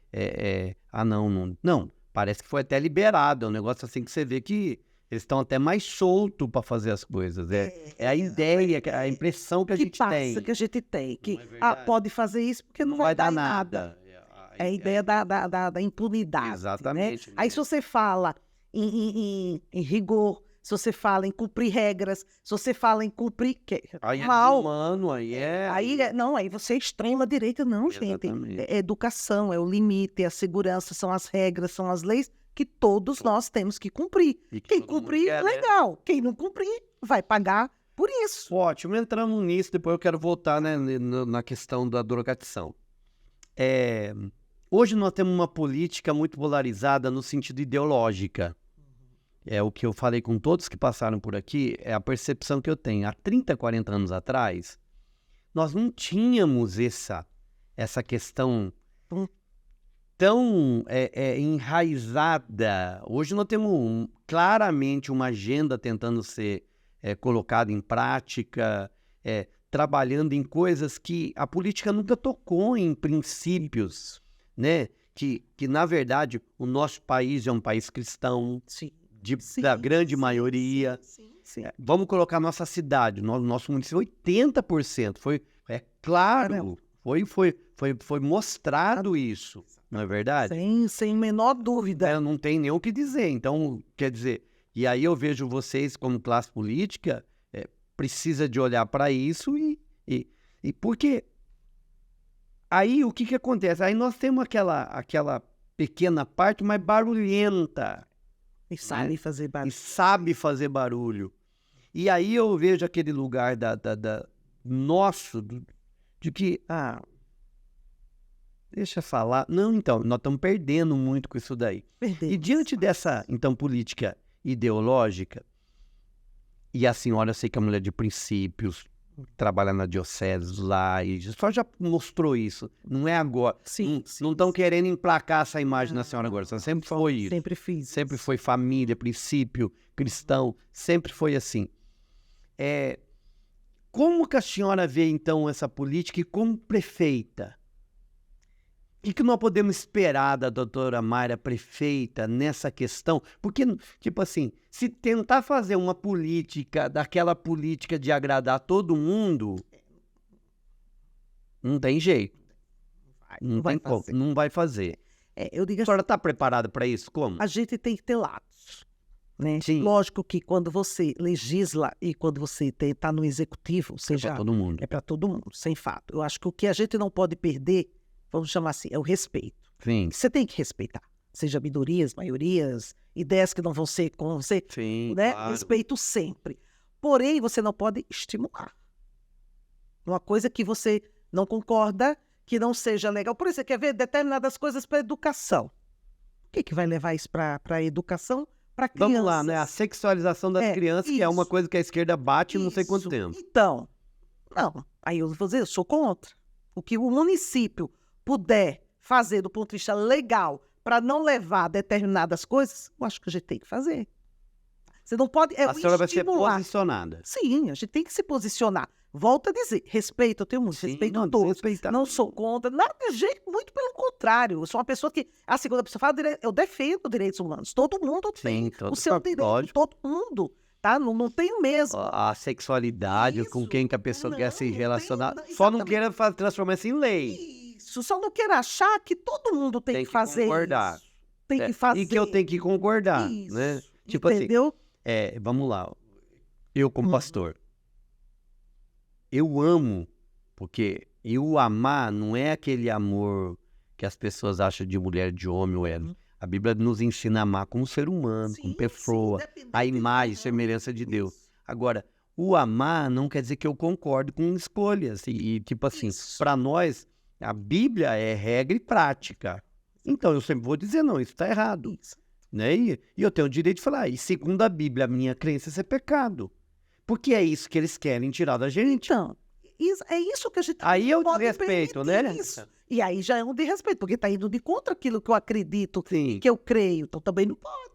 Speaker 1: Não, parece que foi até liberado. É um negócio assim que você vê que eles estão até mais soltos para fazer as coisas. É a ideia, a impressão que a gente tem.
Speaker 2: Que a gente tem. Que pode fazer isso porque não vai dar nada. É a ideia da impunidade.
Speaker 1: Exatamente.
Speaker 2: Né? Aí se você fala em rigor, se você fala em cumprir regras, se você fala em cumprir...
Speaker 1: Aí é humano, aí
Speaker 2: Aí você é extrema-direita. Não, gente. É educação, é o limite, é a segurança, são as regras, são as leis que todos nós temos que cumprir. Quem cumprir, legal. Né? Quem não cumprir, vai pagar por isso.
Speaker 1: Ótimo, entrando nisso, depois eu quero voltar, né, na questão da drogadição. Hoje nós temos uma política muito polarizada no sentido ideológica. É o que eu falei com todos que passaram por aqui, é a percepção que eu tenho. Há 30, 40 anos atrás, nós não tínhamos essa questão tão enraizada. Hoje nós temos claramente uma agenda tentando ser colocada em prática, trabalhando em coisas que a política nunca tocou, em princípios, né? Que na verdade, o nosso país é um país cristão.
Speaker 2: Sim.
Speaker 1: Da grande maioria.
Speaker 2: Sim.
Speaker 1: Vamos colocar nossa cidade, nosso município, 80%. Claro, foi mostrado isso, não é verdade?
Speaker 2: Sem menor dúvida.
Speaker 1: Não tem nem o que dizer. Então, quer dizer, e aí eu vejo vocês como classe política, precisa de olhar para isso e porque aí o que acontece? Aí nós temos aquela pequena parte, mas barulhenta.
Speaker 2: E sabe fazer
Speaker 1: E
Speaker 2: barulho.
Speaker 1: sabe fazer barulho. E aí eu vejo aquele lugar nosso, de que, deixa eu falar. Não, então, nós estamos perdendo muito com isso daí. E diante dessa, então, política ideológica, e a senhora, eu sei que é mulher de princípios, trabalha na diocese lá, e só já mostrou isso, não é agora.
Speaker 2: Sim,
Speaker 1: Não estão querendo emplacar essa imagem na senhora agora, só sempre foi isso.
Speaker 2: Sempre fiz.
Speaker 1: Sempre foi família, princípio, cristão, sempre foi assim. Como que a senhora vê, então, essa política e como prefeita? O que nós podemos esperar da doutora Mayra prefeita nessa questão? Porque, tipo assim, se tentar fazer uma política, daquela política de agradar todo mundo, não tem jeito. Não tem como, não vai fazer.
Speaker 2: Eu digo
Speaker 1: A
Speaker 2: assim,
Speaker 1: senhora está preparada para isso? Como?
Speaker 2: a gente tem que ter lados, né?
Speaker 1: Sim.
Speaker 2: Lógico que quando você legisla e quando você está no executivo, ou
Speaker 1: É
Speaker 2: seja,
Speaker 1: para todo mundo.
Speaker 2: é para todo mundo, sem fato. Eu acho que o que a gente não pode perder, vamos chamar assim, é o respeito.
Speaker 1: Sim.
Speaker 2: Você tem que respeitar, seja minorias, maiorias, ideias que não vão ser com você,
Speaker 1: Sim,
Speaker 2: né?
Speaker 1: claro.
Speaker 2: Respeito sempre. Porém, você não pode estimular. Uma coisa que você não concorda, que não seja legal. Por exemplo, quer ver determinadas coisas para educação. O que vai levar isso para a educação? Para crianças.
Speaker 1: Vamos lá, né? A sexualização das crianças, que é uma
Speaker 2: isso.
Speaker 1: coisa que a esquerda bate não sei quanto
Speaker 2: Isso.
Speaker 1: tempo.
Speaker 2: Então, não. Aí eu vou dizer, eu sou contra. O que o município puder fazer do ponto de vista legal para não levar determinadas coisas, eu acho que a gente tem que fazer. Você não pode...
Speaker 1: A senhora vai ser
Speaker 2: estimular.
Speaker 1: posicionada.
Speaker 2: Sim, a gente tem que se posicionar. Volto a dizer, respeito, eu tenho muito respeito a todos.
Speaker 1: Respeitar.
Speaker 2: Não sou contra, nada de jeito, muito pelo contrário. Eu sou uma pessoa que, a segunda pessoa fala, eu defendo direitos humanos. Todo mundo tem o seu direito,
Speaker 1: lógico.
Speaker 2: todo mundo, tá? Não tenho mesmo.
Speaker 1: A sexualidade, com
Speaker 2: Isso.
Speaker 1: quem que a pessoa quer se
Speaker 2: Não,
Speaker 1: relacionar.
Speaker 2: não,
Speaker 1: Só não
Speaker 2: exatamente.
Speaker 1: queira transformar isso em lei.
Speaker 2: Isso, só não quero achar que todo mundo tem que fazer
Speaker 1: concordar.
Speaker 2: isso. Tem que fazer.
Speaker 1: E que eu tenho que concordar,
Speaker 2: isso.
Speaker 1: né? Tipo
Speaker 2: Entendeu?
Speaker 1: assim, vamos lá. Eu como pastor, eu amo, porque eu amar não é aquele amor que as pessoas acham de mulher, de homem ou hétero. A Bíblia nos ensina a amar como ser humano, como pessoa, a imagem, semelhança de Deus. Agora, o amar não quer dizer que eu concordo com escolhas. E tipo assim, para nós, a Bíblia é regra e prática. Então, eu sempre vou dizer, não, isso está errado.
Speaker 2: Isso.
Speaker 1: Né? E eu tenho o direito de falar, e segundo a Bíblia, a minha crença, isso é pecado. Porque é isso que eles querem tirar da gente.
Speaker 2: Então, é isso que a gente
Speaker 1: Aí é o
Speaker 2: pode
Speaker 1: desrespeito,
Speaker 2: permitir
Speaker 1: né?
Speaker 2: isso. E aí já é um desrespeito, porque está indo de contra aquilo que eu acredito,
Speaker 1: Sim.
Speaker 2: que eu creio. Então também não pode.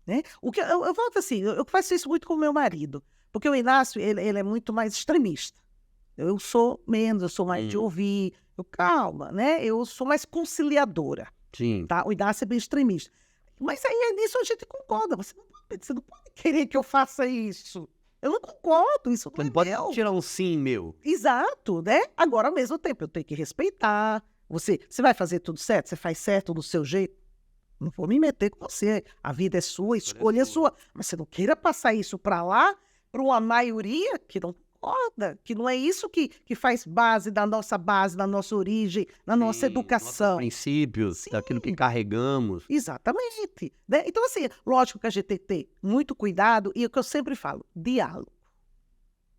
Speaker 2: Né? O que, eu volto assim, eu faço isso muito com o meu marido. Porque o Inácio, ele é muito mais extremista. Eu sou menos, eu sou mais de ouvir. Calma, né? Eu sou mais conciliadora.
Speaker 1: Sim.
Speaker 2: Tá? O Inácio é bem extremista. Mas aí nisso a gente concorda. Você não pode querer que eu faça isso. Eu não concordo, isso
Speaker 1: Não
Speaker 2: não é
Speaker 1: pode
Speaker 2: meu.
Speaker 1: tirar um sim meu.
Speaker 2: Exato, né? Agora, ao mesmo tempo, eu tenho que respeitar. Você vai fazer tudo certo? Você faz certo do seu jeito? Não vou me meter com você. A vida é sua, a escolha é sua. Mas você não queira passar isso para lá, para uma maioria que não concorda, que não é isso que faz base, da nossa origem, da nossa educação.
Speaker 1: Nossos princípios,
Speaker 2: Sim.
Speaker 1: daquilo que carregamos.
Speaker 2: Exatamente. Né? Então, assim, lógico que a gente tem que ter muito cuidado, e o que eu sempre falo, diálogo.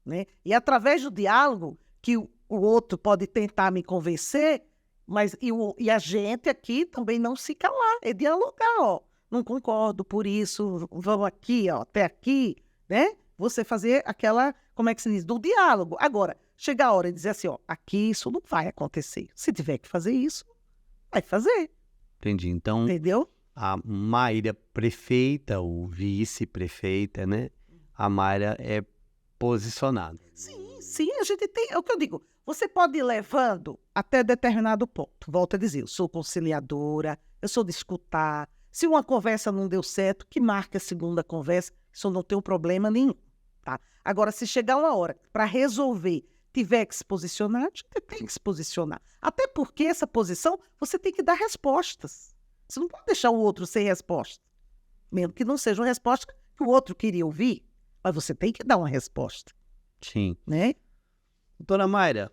Speaker 2: Né? E através do diálogo, que o outro pode tentar me convencer, mas e a gente aqui também não se calar, é dialogar, ó. Não concordo por isso, vamos aqui, ó, até aqui, né? Você fazer aquela, como é que se diz, do diálogo. Agora, chega a hora de dizer assim, ó, aqui isso não vai acontecer. Se tiver que fazer isso, vai fazer.
Speaker 1: Entendi. Então,
Speaker 2: Entendeu?
Speaker 1: a Mayra prefeita ou vice-prefeita, né? A Mayra é posicionada.
Speaker 2: Sim, a gente tem, é o que eu digo, você pode ir levando até determinado ponto. Volto a dizer, eu sou conciliadora, eu sou de escutar. Se uma conversa não deu certo, que marque a segunda conversa, isso eu não tenho problema nenhum. Tá? Agora, se chegar uma hora para resolver, tiver que se posicionar, a gente tem que se posicionar. Até porque essa posição, você tem que dar respostas. Você não pode deixar o outro sem resposta. Mesmo que não seja uma resposta que o outro queria ouvir, mas você tem que dar uma resposta.
Speaker 1: Sim.
Speaker 2: Né?
Speaker 1: Doutora Mayra,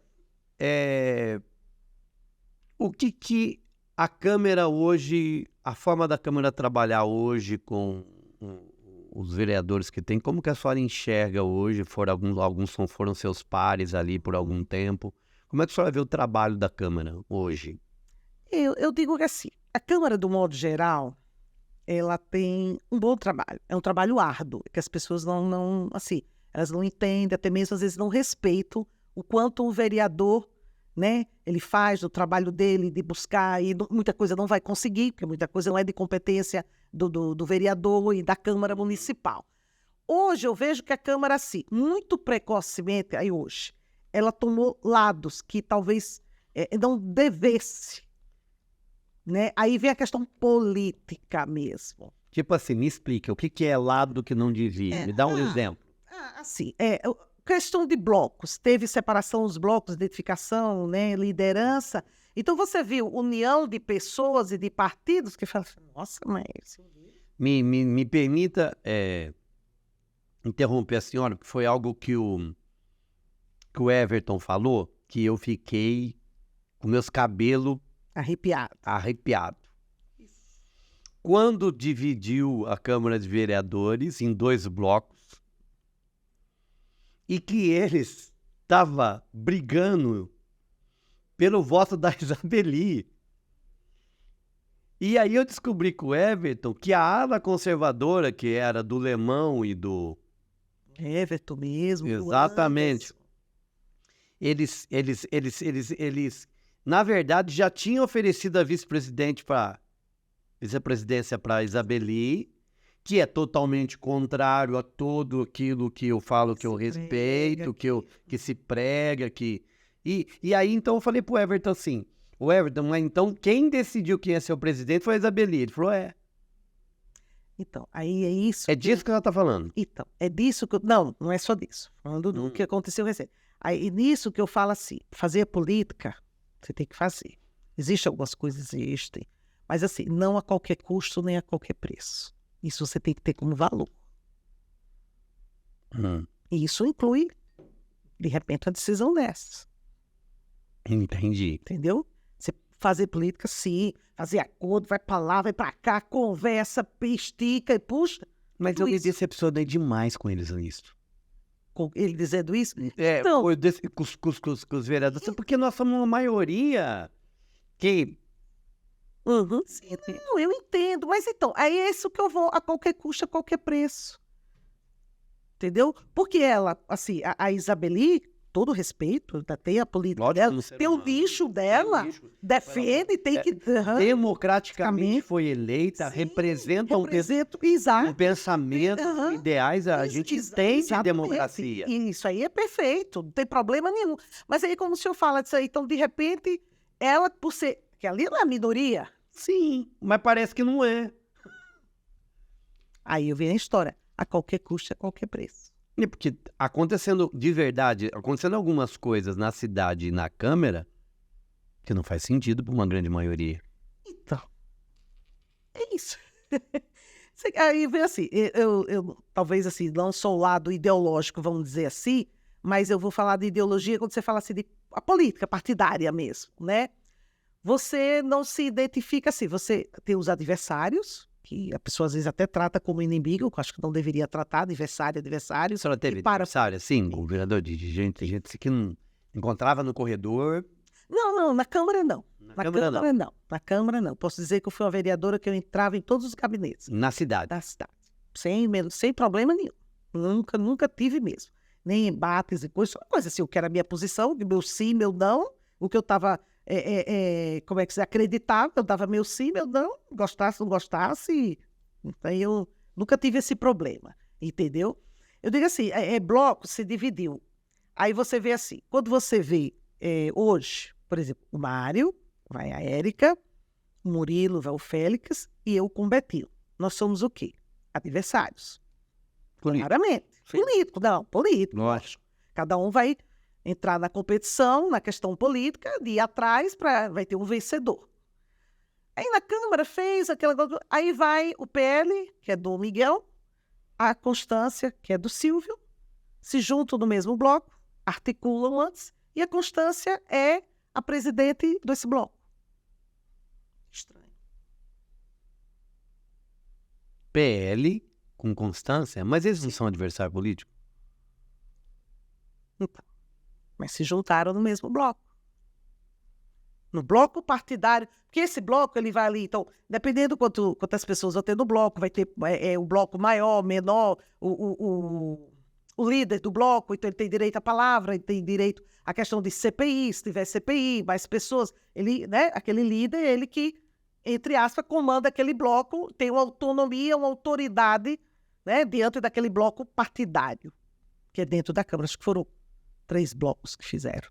Speaker 1: o que A Câmara hoje, a forma da Câmara trabalhar hoje com os vereadores que tem, como que a senhora enxerga hoje? Alguns foram seus pares ali por algum tempo. Como é que a senhora vê o trabalho da Câmara hoje?
Speaker 2: Eu digo que assim, a Câmara, do modo geral, ela tem um bom trabalho. É um trabalho árduo, que as pessoas assim, elas não entendem, até mesmo às vezes não respeitam o quanto o vereador, né, ele faz o trabalho dele de buscar, e muita coisa não vai conseguir, porque muita coisa não é de competência do vereador e da Câmara Municipal. Hoje eu vejo que a Câmara, assim, muito precocemente, aí hoje, ela tomou lados que talvez não devesse, né? Aí vem a questão política mesmo.
Speaker 1: Tipo assim, me explica, o que é lado que não devia? Me dá um exemplo.
Speaker 2: Assim, questão de blocos. Teve separação dos blocos, identificação, né, liderança. Então você viu união de pessoas e de partidos que falam, nossa, mas...
Speaker 1: Me permita interromper a senhora, porque foi algo que o Everton falou, que eu fiquei com meus cabelos arrepiados. Quando dividiu a Câmara de Vereadores em 2 blocos e que eles estavam brigando pelo voto da Isabeli. E aí eu descobri com o Everton que a ala conservadora, que era do Lemão e do...
Speaker 2: Everton mesmo.
Speaker 1: Exatamente. Eles, na verdade, já tinham oferecido a vice-presidência para a Isabeli, que é totalmente contrário a tudo aquilo que eu falo, que eu respeito, que se prega, que... E aí, então, eu falei pro Everton assim, Everton, mas então quem decidiu quem ia ser o presidente foi a Isabeli. Ele falou,
Speaker 2: Então, aí é isso...
Speaker 1: É disso que ela tá falando.
Speaker 2: Então, é disso que... Não é só disso. Falando do que aconteceu recente. Aí, nisso que eu falo assim, fazer política, você tem que fazer. Existem algumas coisas, existem. Mas assim, não a qualquer custo, nem a qualquer preço. Isso você tem que ter como valor. E isso inclui, de repente, a decisão dessas.
Speaker 1: Entendi.
Speaker 2: Entendeu? Você fazer política, sim. Fazer acordo, vai pra lá, vai pra cá, conversa, estica e puxa.
Speaker 1: Mas eu me decepcionei demais com eles nisso.
Speaker 2: Com ele dizendo isso?
Speaker 1: Então, com os vereadores, porque nós somos uma maioria que...
Speaker 2: Sim, não, eu entendo. Mas então, é isso que eu vou a qualquer custo, a qualquer preço. Entendeu? Porque ela, assim, a Isabeli, todo respeito, tem a política
Speaker 1: Lógico,
Speaker 2: dela, tem o nicho dela, defende, tem que...
Speaker 1: Democraticamente foi eleita, representa um pensamento, ideais, a gente entende a democracia.
Speaker 2: E isso aí é perfeito, não tem problema nenhum. Mas aí, como o senhor fala disso aí, então, de repente, ela, por ser... que ali não é a minoria.
Speaker 1: Sim, mas parece que não é.
Speaker 2: Aí eu vi a história, a qualquer custo, a qualquer preço.
Speaker 1: Porque acontecendo algumas coisas na cidade e na Câmara que não faz sentido para uma grande maioria.
Speaker 2: Então, é isso. Aí vem assim, eu talvez assim, não sou o lado ideológico, vamos dizer assim, mas eu vou falar de ideologia quando você fala assim de a política partidária mesmo, né? Você não se identifica assim, você tem os adversários, que a pessoa às vezes até trata como inimigo, que eu acho que não deveria tratar, adversário.
Speaker 1: A senhora teve adversário, sim, governador, de gente que não encontrava no corredor?
Speaker 2: Não, na Câmara não.
Speaker 1: Na Câmara não.
Speaker 2: Na Câmara não. Posso dizer que eu fui uma vereadora que eu entrava em todos os gabinetes.
Speaker 1: Na cidade?
Speaker 2: Na cidade. Sem problema nenhum. Nunca tive mesmo. Nem embates e coisas. Só uma coisa assim, o que era a minha posição, meu sim, meu não, o que eu estava... como é que se acreditava, eu dava meu sim, meu não, gostasse, não gostasse, então eu nunca tive esse problema, entendeu? Eu digo assim, bloco se dividiu, aí você vê assim, quando você vê hoje, por exemplo, o Mário, vai a Érica, o Murilo, vai o Félix e eu com o Betinho, nós somos o quê? Adversários. Claramente. Político.
Speaker 1: Lógico.
Speaker 2: Cada um vai entrar na competição, na questão política, de ir atrás, vai ter um vencedor. Aí na Câmara fez aquela... Aí vai o PL, que é do Miguel, a Constância, que é do Silvio, se juntam no mesmo bloco, articulam antes, e a Constância é a presidente desse bloco. Estranho.
Speaker 1: PL com Constância, mas eles não são adversário político?
Speaker 2: Então, mas se juntaram no mesmo bloco. No bloco partidário, porque esse bloco ele vai ali, então, dependendo quantas pessoas vão ter no bloco, vai ter o bloco maior, menor, o líder do bloco, então ele tem direito à palavra, ele tem direito à questão de CPI, se tiver CPI, mais pessoas, ele, né, aquele líder, ele que, entre aspas, comanda aquele bloco, tem uma autonomia, uma autoridade, né, diante daquele bloco partidário, que é dentro da Câmara. Acho que foram 3 blocos que fizeram.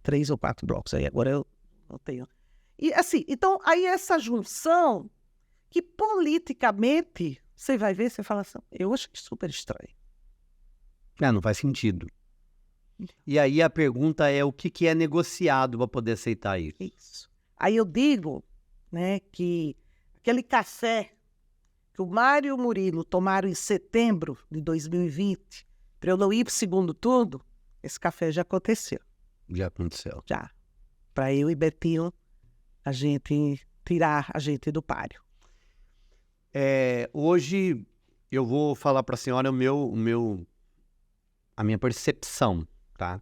Speaker 2: 3 ou 4 blocos aí, agora eu não tenho. E assim, então, aí essa junção, que politicamente, você vai ver, você fala assim, eu achei super estranho.
Speaker 1: Não faz sentido. E aí a pergunta é o que é negociado para poder aceitar isso?
Speaker 2: Isso. Aí eu digo, né, que aquele café que o Mário e o Murilo tomaram em setembro de 2020, para eu não ir para o segundo turno, esse café já aconteceu.
Speaker 1: Já aconteceu.
Speaker 2: Já. Para eu e Betinho, a gente tirar a gente do páreo.
Speaker 1: Hoje eu vou falar para a senhora a minha percepção, tá?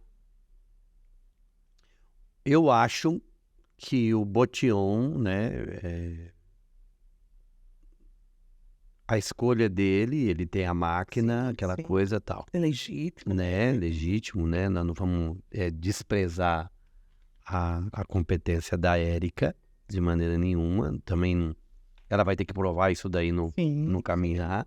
Speaker 1: Eu acho que o Botion, né, a escolha dele, ele tem a máquina,
Speaker 2: Sim,
Speaker 1: aquela
Speaker 2: sim.
Speaker 1: coisa e tal.
Speaker 2: É legítimo.
Speaker 1: Né? Legítimo, né? Nós não vamos desprezar a competência da Érica de maneira nenhuma. Também ela vai ter que provar isso daí no caminhar.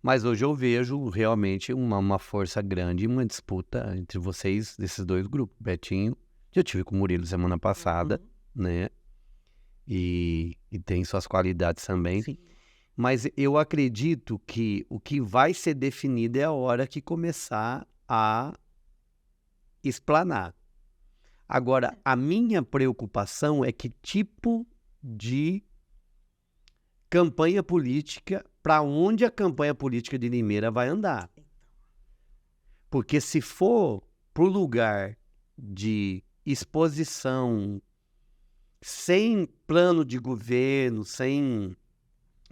Speaker 1: Mas hoje eu vejo realmente uma força grande, uma disputa entre vocês, desses 2 grupos. Betinho, eu tive com o Murilo semana passada, né? E tem suas qualidades também.
Speaker 2: Sim.
Speaker 1: Mas eu acredito que o que vai ser definido é a hora que começar a explanar. Agora, a minha preocupação é que tipo de campanha política, para onde a campanha política de Limeira vai andar. Porque se for para o lugar de exposição, sem plano de governo, sem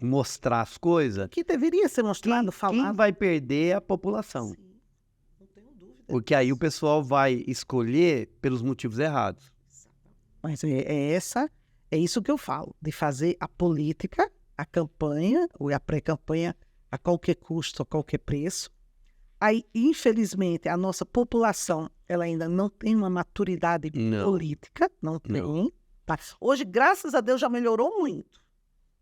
Speaker 1: mostrar as coisas,
Speaker 2: Que deveria ser mostrado,
Speaker 1: quem
Speaker 2: falado.
Speaker 1: vai perder é a população.
Speaker 2: Sim, não tenho dúvida.
Speaker 1: Porque aí o pessoal vai escolher pelos motivos errados.
Speaker 2: Mas é isso que eu falo, de fazer a política, a campanha, ou a pré-campanha, a qualquer custo, a qualquer preço. Aí, infelizmente, a nossa população, ela ainda não tem uma maturidade política, não tem. Tá? Hoje, graças a Deus, já melhorou muito,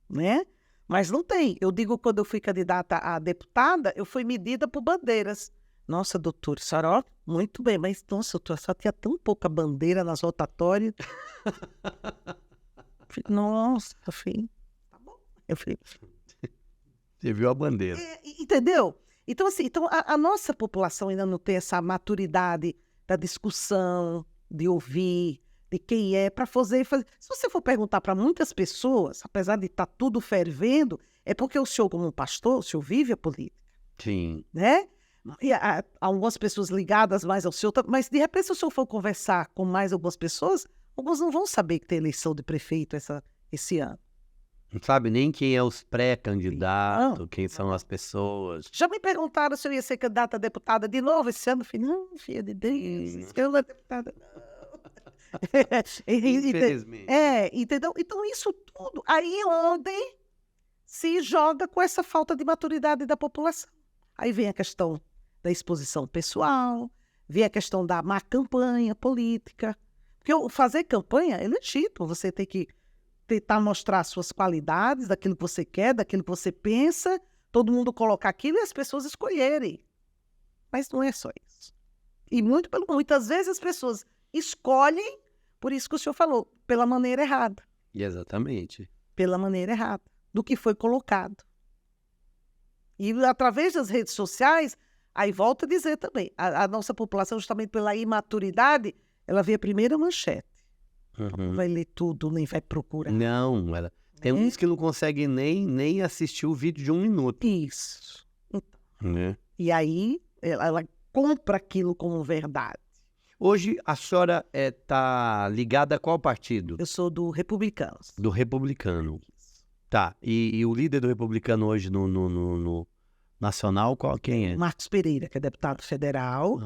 Speaker 2: né? Mas não tem. Eu digo, quando eu fui candidata a deputada, eu fui medida por bandeiras. Nossa, doutora, a senhora, ó, muito bem, mas, nossa, doutora, só tinha tão pouca bandeira nas rotatórias. Nossa, filho. Tá bom. Eu falei...
Speaker 1: Você viu a bandeira.
Speaker 2: Entendeu? Então, assim, a nossa população ainda não tem essa maturidade da discussão, de ouvir, de quem é, para fazer. Se você for perguntar para muitas pessoas, apesar de estar tudo fervendo, é porque o senhor, como um pastor, o senhor vive a política.
Speaker 1: Sim.
Speaker 2: Né? E há algumas pessoas ligadas mais ao senhor, mas de repente, se o senhor for conversar com mais algumas pessoas, alguns não vão saber que tem eleição de prefeito esse ano.
Speaker 1: Não sabe nem quem é os pré-candidatos, quem são as pessoas.
Speaker 2: Já me perguntaram se eu ia ser candidata a deputada de novo esse ano. Eu falei, não, filha de Deus, eu não é deputada, não.
Speaker 1: Infelizmente.
Speaker 2: Entendeu? Então, isso tudo, aí onde se joga com essa falta de maturidade da população. Aí vem a questão da exposição pessoal, vem a questão da má campanha política. Porque fazer campanha é legítimo, você tem que tentar mostrar suas qualidades, daquilo que você quer, daquilo que você pensa, todo mundo colocar aquilo e as pessoas escolherem. Mas não é só isso. E muitas vezes as pessoas escolhem, por isso que o senhor falou, pela maneira errada.
Speaker 1: Exatamente.
Speaker 2: Pela maneira errada, do que foi colocado. E através das redes sociais, aí volto a dizer também, a nossa população, justamente pela imaturidade, ela vê a primeira manchete. Não vai ler tudo, nem vai procurar.
Speaker 1: Não, tem uns que não conseguem nem assistir o vídeo de 1 minuto.
Speaker 2: Isso.
Speaker 1: Né?
Speaker 2: E aí, ela compra aquilo como verdade.
Speaker 1: Hoje a senhora está ligada a qual partido?
Speaker 2: Eu sou do Republicanos.
Speaker 1: Do Republicano. Tá. E o líder do Republicano hoje no Nacional, quem é?
Speaker 2: Marcos Pereira, que é deputado federal,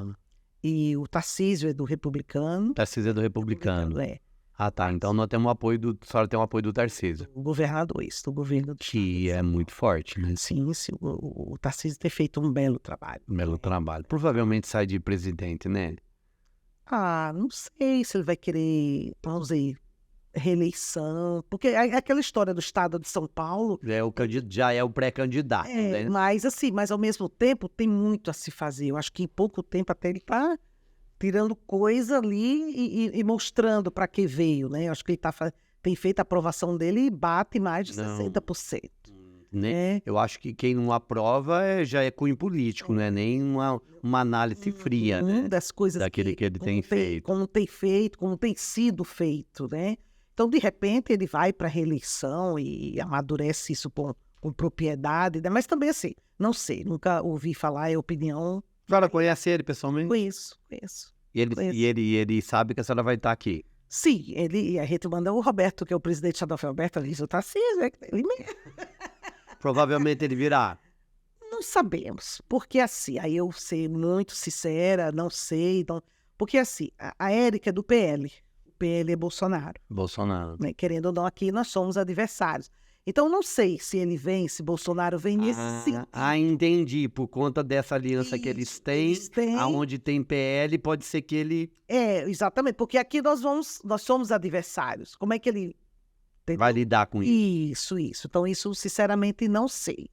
Speaker 2: e o Tarcísio é do Republicano.
Speaker 1: Tarcísio é do Republicano.
Speaker 2: É.
Speaker 1: Ah, tá. Então nós temos a senhora tem um apoio do Tarcísio.
Speaker 2: O governador, isso, do governo.
Speaker 1: Que é muito forte, né?
Speaker 2: Sim, o Tarcísio tem feito um belo trabalho.
Speaker 1: Um belo trabalho. Provavelmente sai de presidente, né?
Speaker 2: Não sei se ele vai querer, vamos dizer, reeleição, porque aquela história do estado de São Paulo...
Speaker 1: Já é o pré-candidato, né?
Speaker 2: Mas assim, mas ao mesmo tempo tem muito a se fazer. Eu acho que em pouco tempo até ele está tirando coisa ali e mostrando para que veio, né? Eu acho que ele tem feito a aprovação dele e bate mais de 60%.
Speaker 1: Né? Eu acho que quem não aprova já é cunho político, não é nem uma análise fria, né?
Speaker 2: Das coisas
Speaker 1: daquele que ele tem feito.
Speaker 2: Como tem sido feito, né? Então, de repente, ele vai para a reeleição e amadurece isso com propriedade, né? Mas também assim, não sei, nunca ouvi falar, é opinião.
Speaker 1: A senhora conhece ele pessoalmente?
Speaker 2: Conheço.
Speaker 1: E ele sabe que a senhora vai estar aqui?
Speaker 2: Sim, a gente manda o Roberto, que é o presidente estadual, Roberto, ele diz, o Tarcísio, ele mesmo.
Speaker 1: Provavelmente ele virá.
Speaker 2: Não sabemos, porque assim, aí eu ser muito sincera, não sei, então, porque assim, a Érica é do PL, o PL é Bolsonaro. Né? Querendo ou não, aqui nós somos adversários. Então, não sei se ele vem, se Bolsonaro vem nesse sentido.
Speaker 1: Entendi. Por conta dessa aliança que eles têm, aonde tem PL, pode ser que ele...
Speaker 2: Exatamente, porque aqui nós somos adversários. Como é que ele... Entendeu?
Speaker 1: Vai lidar com isso?
Speaker 2: Isso. Então, isso, sinceramente, não sei.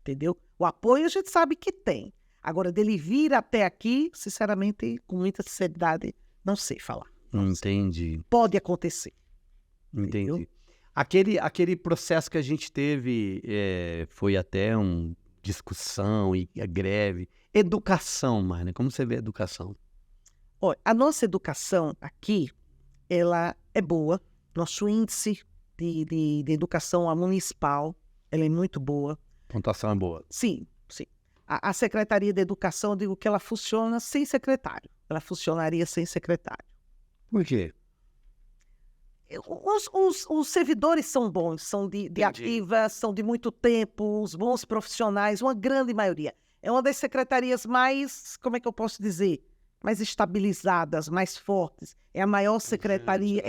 Speaker 2: Entendeu? O apoio a gente sabe que tem. Agora, dele vir até aqui, sinceramente, com muita sinceridade, não sei falar.
Speaker 1: Entendi.
Speaker 2: Pode acontecer.
Speaker 1: Entendi.
Speaker 2: Entendeu?
Speaker 1: Aquele processo que a gente teve foi até uma discussão e a greve. Educação, Marna, como você vê a educação?
Speaker 2: Olha, a nossa educação aqui, ela é boa. Nosso índice de educação municipal, ela é muito boa.
Speaker 1: Pontuação é boa?
Speaker 2: Sim. A Secretaria de Educação, eu digo que ela funciona sem secretário. Ela funcionaria sem secretário.
Speaker 1: Por quê?
Speaker 2: Os servidores são bons, são de ativa, são de muito tempo, os bons profissionais, uma grande maioria. É uma das secretarias mais, como é que eu posso dizer, mais estabilizadas, mais fortes. É a maior secretaria.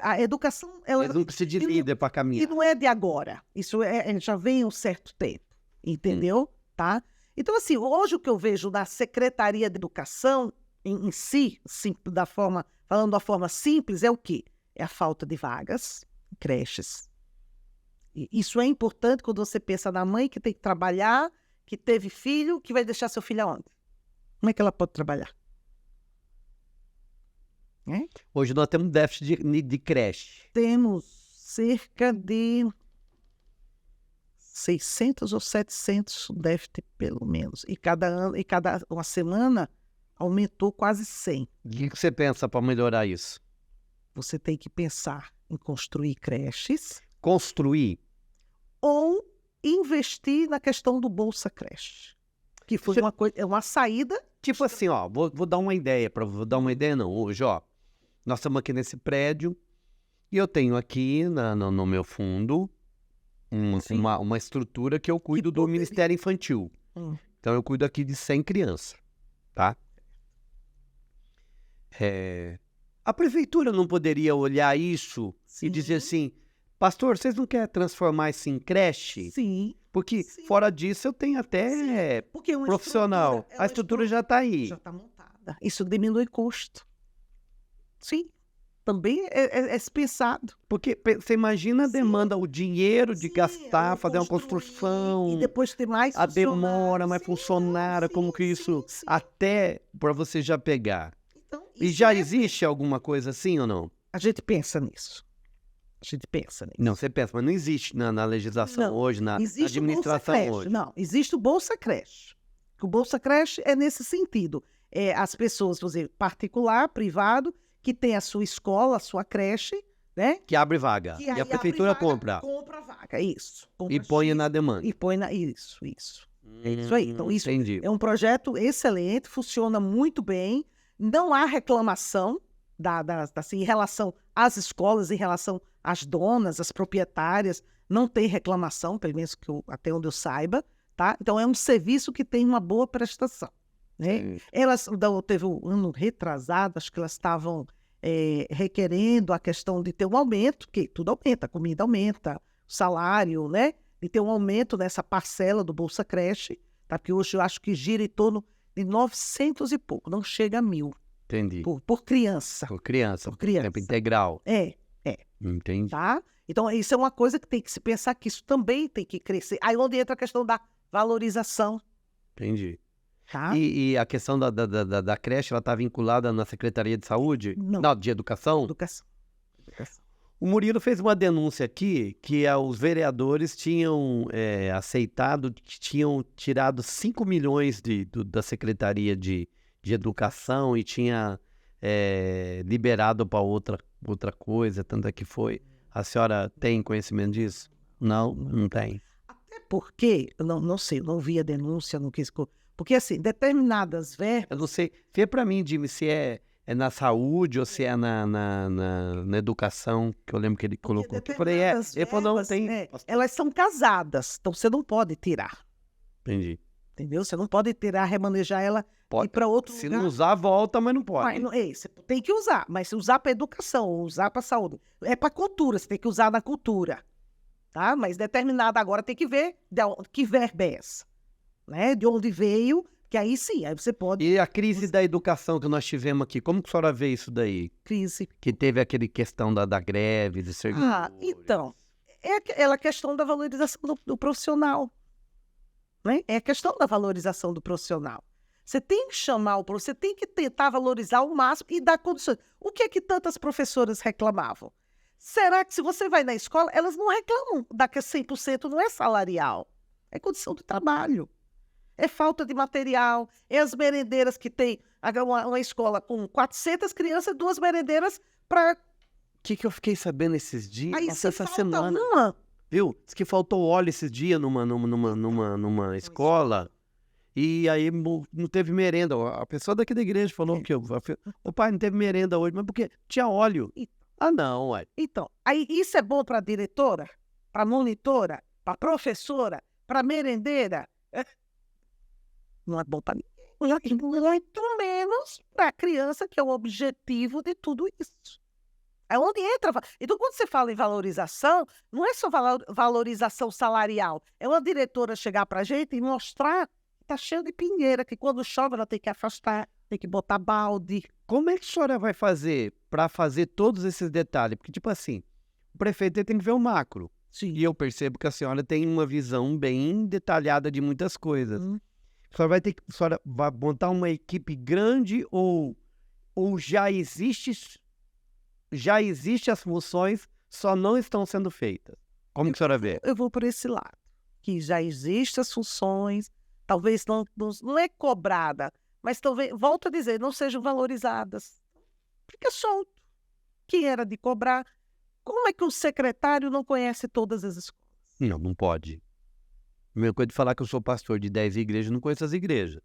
Speaker 2: A educação...
Speaker 1: Mas não precisa de líder para caminhar.
Speaker 2: E não é de agora. Isso já vem há um certo tempo, entendeu? Tá? Então, assim, hoje o que eu vejo na Secretaria de Educação em si, falando da forma simples, é o quê? É a falta de vagas em creches. E isso é importante quando você pensa na mãe que tem que trabalhar, que teve filho, que vai deixar seu filho aonde? Como é que ela pode trabalhar?
Speaker 1: Hoje nós temos déficit de creche.
Speaker 2: Temos cerca de 600 ou 700 déficit, pelo menos. E cada uma semana aumentou quase 100.
Speaker 1: O que você pensa para melhorar isso?
Speaker 2: Você tem que pensar em construir creches.
Speaker 1: Construir?
Speaker 2: Ou investir na questão do Bolsa Creche. Que foi uma saída.
Speaker 1: Tipo assim, ó, vou dar uma ideia. Vou dar uma ideia não. Hoje, ó, nós estamos aqui nesse prédio e eu tenho aqui no meu fundo uma estrutura que eu cuido do Ministério Infantil. Então eu cuido aqui de 100 crianças, tá? A prefeitura não poderia olhar isso e dizer assim, pastor, vocês não querem transformar isso em creche?
Speaker 2: Sim.
Speaker 1: Porque fora disso eu tenho até profissional. A estrutura já está aí.
Speaker 2: Já está montada. Isso diminui custo. Sim. Também é pensado.
Speaker 1: Porque você imagina a demanda, o dinheiro de gastar, fazer uma construção.
Speaker 2: E depois ter mais
Speaker 1: a demora, mais funcionária, como que isso... Até para você já pegar.
Speaker 2: Então,
Speaker 1: e já existe alguma coisa assim ou não?
Speaker 2: A gente pensa nisso.
Speaker 1: Não, você pensa, mas não existe na legislação hoje, na administração hoje.
Speaker 2: Não, existe o Bolsa Creche. O Bolsa Creche é nesse sentido. As pessoas, por exemplo, particular, privado, que tem a sua escola, a sua creche, né?
Speaker 1: Que abre vaga. E a prefeitura compra.
Speaker 2: Compra vaga, isso.
Speaker 1: E põe na demanda.
Speaker 2: E põe isso. É isso aí. Então, isso
Speaker 1: entendi.
Speaker 2: É um projeto excelente, funciona muito bem. Não há reclamação assim, em relação às escolas, em relação às donas, às proprietárias, não tem reclamação, pelo menos até onde eu saiba, tá? Então, é um serviço que tem uma boa prestação, né? Elas, teve um ano retrasado, acho que elas estavam requerendo a questão de ter um aumento, porque tudo aumenta, a comida aumenta, o salário, né? De ter um aumento nessa parcela do Bolsa Creche, tá? Porque hoje eu acho que gira em torno de 900 e pouco, não chega a 1.000.
Speaker 1: Entendi.
Speaker 2: Por criança.
Speaker 1: Por criança.
Speaker 2: Por criança.
Speaker 1: Tempo integral.
Speaker 2: É.
Speaker 1: Entendi.
Speaker 2: Tá? Então, isso é uma coisa que tem que se pensar, que isso também tem que crescer. Aí onde entra a questão da valorização.
Speaker 1: Entendi.
Speaker 2: Tá?
Speaker 1: E a questão da creche, ela está vinculada na Secretaria de Saúde?
Speaker 2: Não.
Speaker 1: De Educação?
Speaker 2: Educação.
Speaker 1: O Murilo fez uma denúncia aqui que os vereadores tinham aceitado, que tinham tirado 5 milhões da Secretaria de Educação e tinha liberado para outra coisa, tanto é que foi. A senhora tem conhecimento disso? Não tem.
Speaker 2: Até porque, eu não sei, eu não vi a denúncia, não quis... Porque, assim, determinadas verbas...
Speaker 1: Eu não sei, vê para mim, Jimmy, se é na saúde ou se é na educação, que eu lembro que ele colocou aqui. Eu falei, ele falou, não, tem...
Speaker 2: elas são casadas, então você não pode tirar.
Speaker 1: Entendi.
Speaker 2: Entendeu? Você não pode tirar, remanejar ela e ir para outro lugar.
Speaker 1: Se não usar, volta, mas não pode.
Speaker 2: Você tem que usar, mas se usar para educação, ou usar para saúde, é para cultura, você tem que usar na cultura. Tá? Mas determinada agora tem que ver que verba é essa. Né? De onde veio, que aí sim, aí você pode...
Speaker 1: E a crise da educação que nós tivemos aqui, como que a senhora vê isso daí?
Speaker 2: Crise.
Speaker 1: Que teve aquele questão da greve, de servidores.
Speaker 2: Então, é aquela questão da valorização do profissional. Né? É a questão da valorização do profissional. Você tem que chamar você tem que tentar valorizar ao máximo e dar condições. O que é que tantas professoras reclamavam? Será que se você vai na escola, elas não reclamam da que 100% não é salarial, é condição de trabalho. É falta de material, é as merendeiras que tem uma escola com 400 crianças, 2 merendeiras para...
Speaker 1: O que eu fiquei sabendo esses dias?
Speaker 2: Aí
Speaker 1: Nossa, essa
Speaker 2: falta
Speaker 1: semana.
Speaker 2: uma...
Speaker 1: Viu? Diz que faltou óleo esses dias numa escola e aí não teve merenda. A pessoa daqui da igreja falou que o pai não teve merenda hoje, mas porque tinha óleo. Não, ué.
Speaker 2: Então, aí isso é bom para a diretora, para a monitora, para a professora, para a merendeira? Não é bom para ninguém. Muito menos para a criança, que é o objetivo de tudo isso. É onde entra. Então, quando você fala em valorização, não é só valorização salarial. É uma diretora chegar para a gente e mostrar que está cheio de pingueira, que quando chove ela tem que afastar, tem que botar balde.
Speaker 1: Como é que a senhora vai fazer para fazer todos esses detalhes? Porque, tipo assim, o prefeito tem que ver o macro.
Speaker 2: Sim.
Speaker 1: E eu percebo que a senhora tem uma visão bem detalhada de muitas coisas. A senhora vai montar uma equipe grande ou já existe as funções, só não estão sendo feitas? Como que a senhora vê?
Speaker 2: Eu vou por esse lado, que já existem as funções, talvez não é cobrada, mas talvez, volto a dizer, não sejam valorizadas. Fica solto. Quem era de cobrar? Como é que o secretário não conhece todas as escolas?
Speaker 1: Não pode. A mesma coisa de falar que eu sou pastor de 10 igrejas, não conheço as igrejas.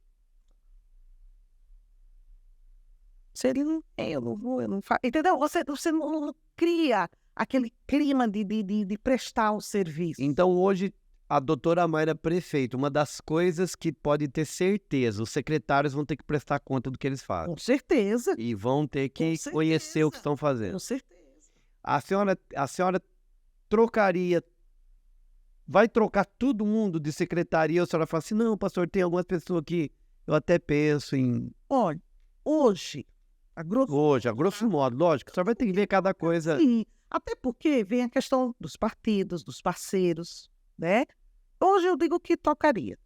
Speaker 2: Eu não faço. Entendeu? Você não cria aquele clima de prestar um serviço.
Speaker 1: Então, hoje, a doutora Mayra prefeito, uma das coisas que pode ter certeza, os secretários vão ter que prestar conta do que eles fazem.
Speaker 2: Com certeza.
Speaker 1: E vão ter que conhecer o que estão fazendo.
Speaker 2: Com certeza.
Speaker 1: A senhora vai trocar todo mundo de secretaria, ou a senhora fala assim, não, pastor, tem algumas pessoas que eu até penso em...
Speaker 2: Olha, hoje, a
Speaker 1: grosso modo, lógico, a senhora vai ter que ver cada coisa.
Speaker 2: Sim, até porque vem a questão dos partidos, dos parceiros, né? Hoje eu digo que tocaria.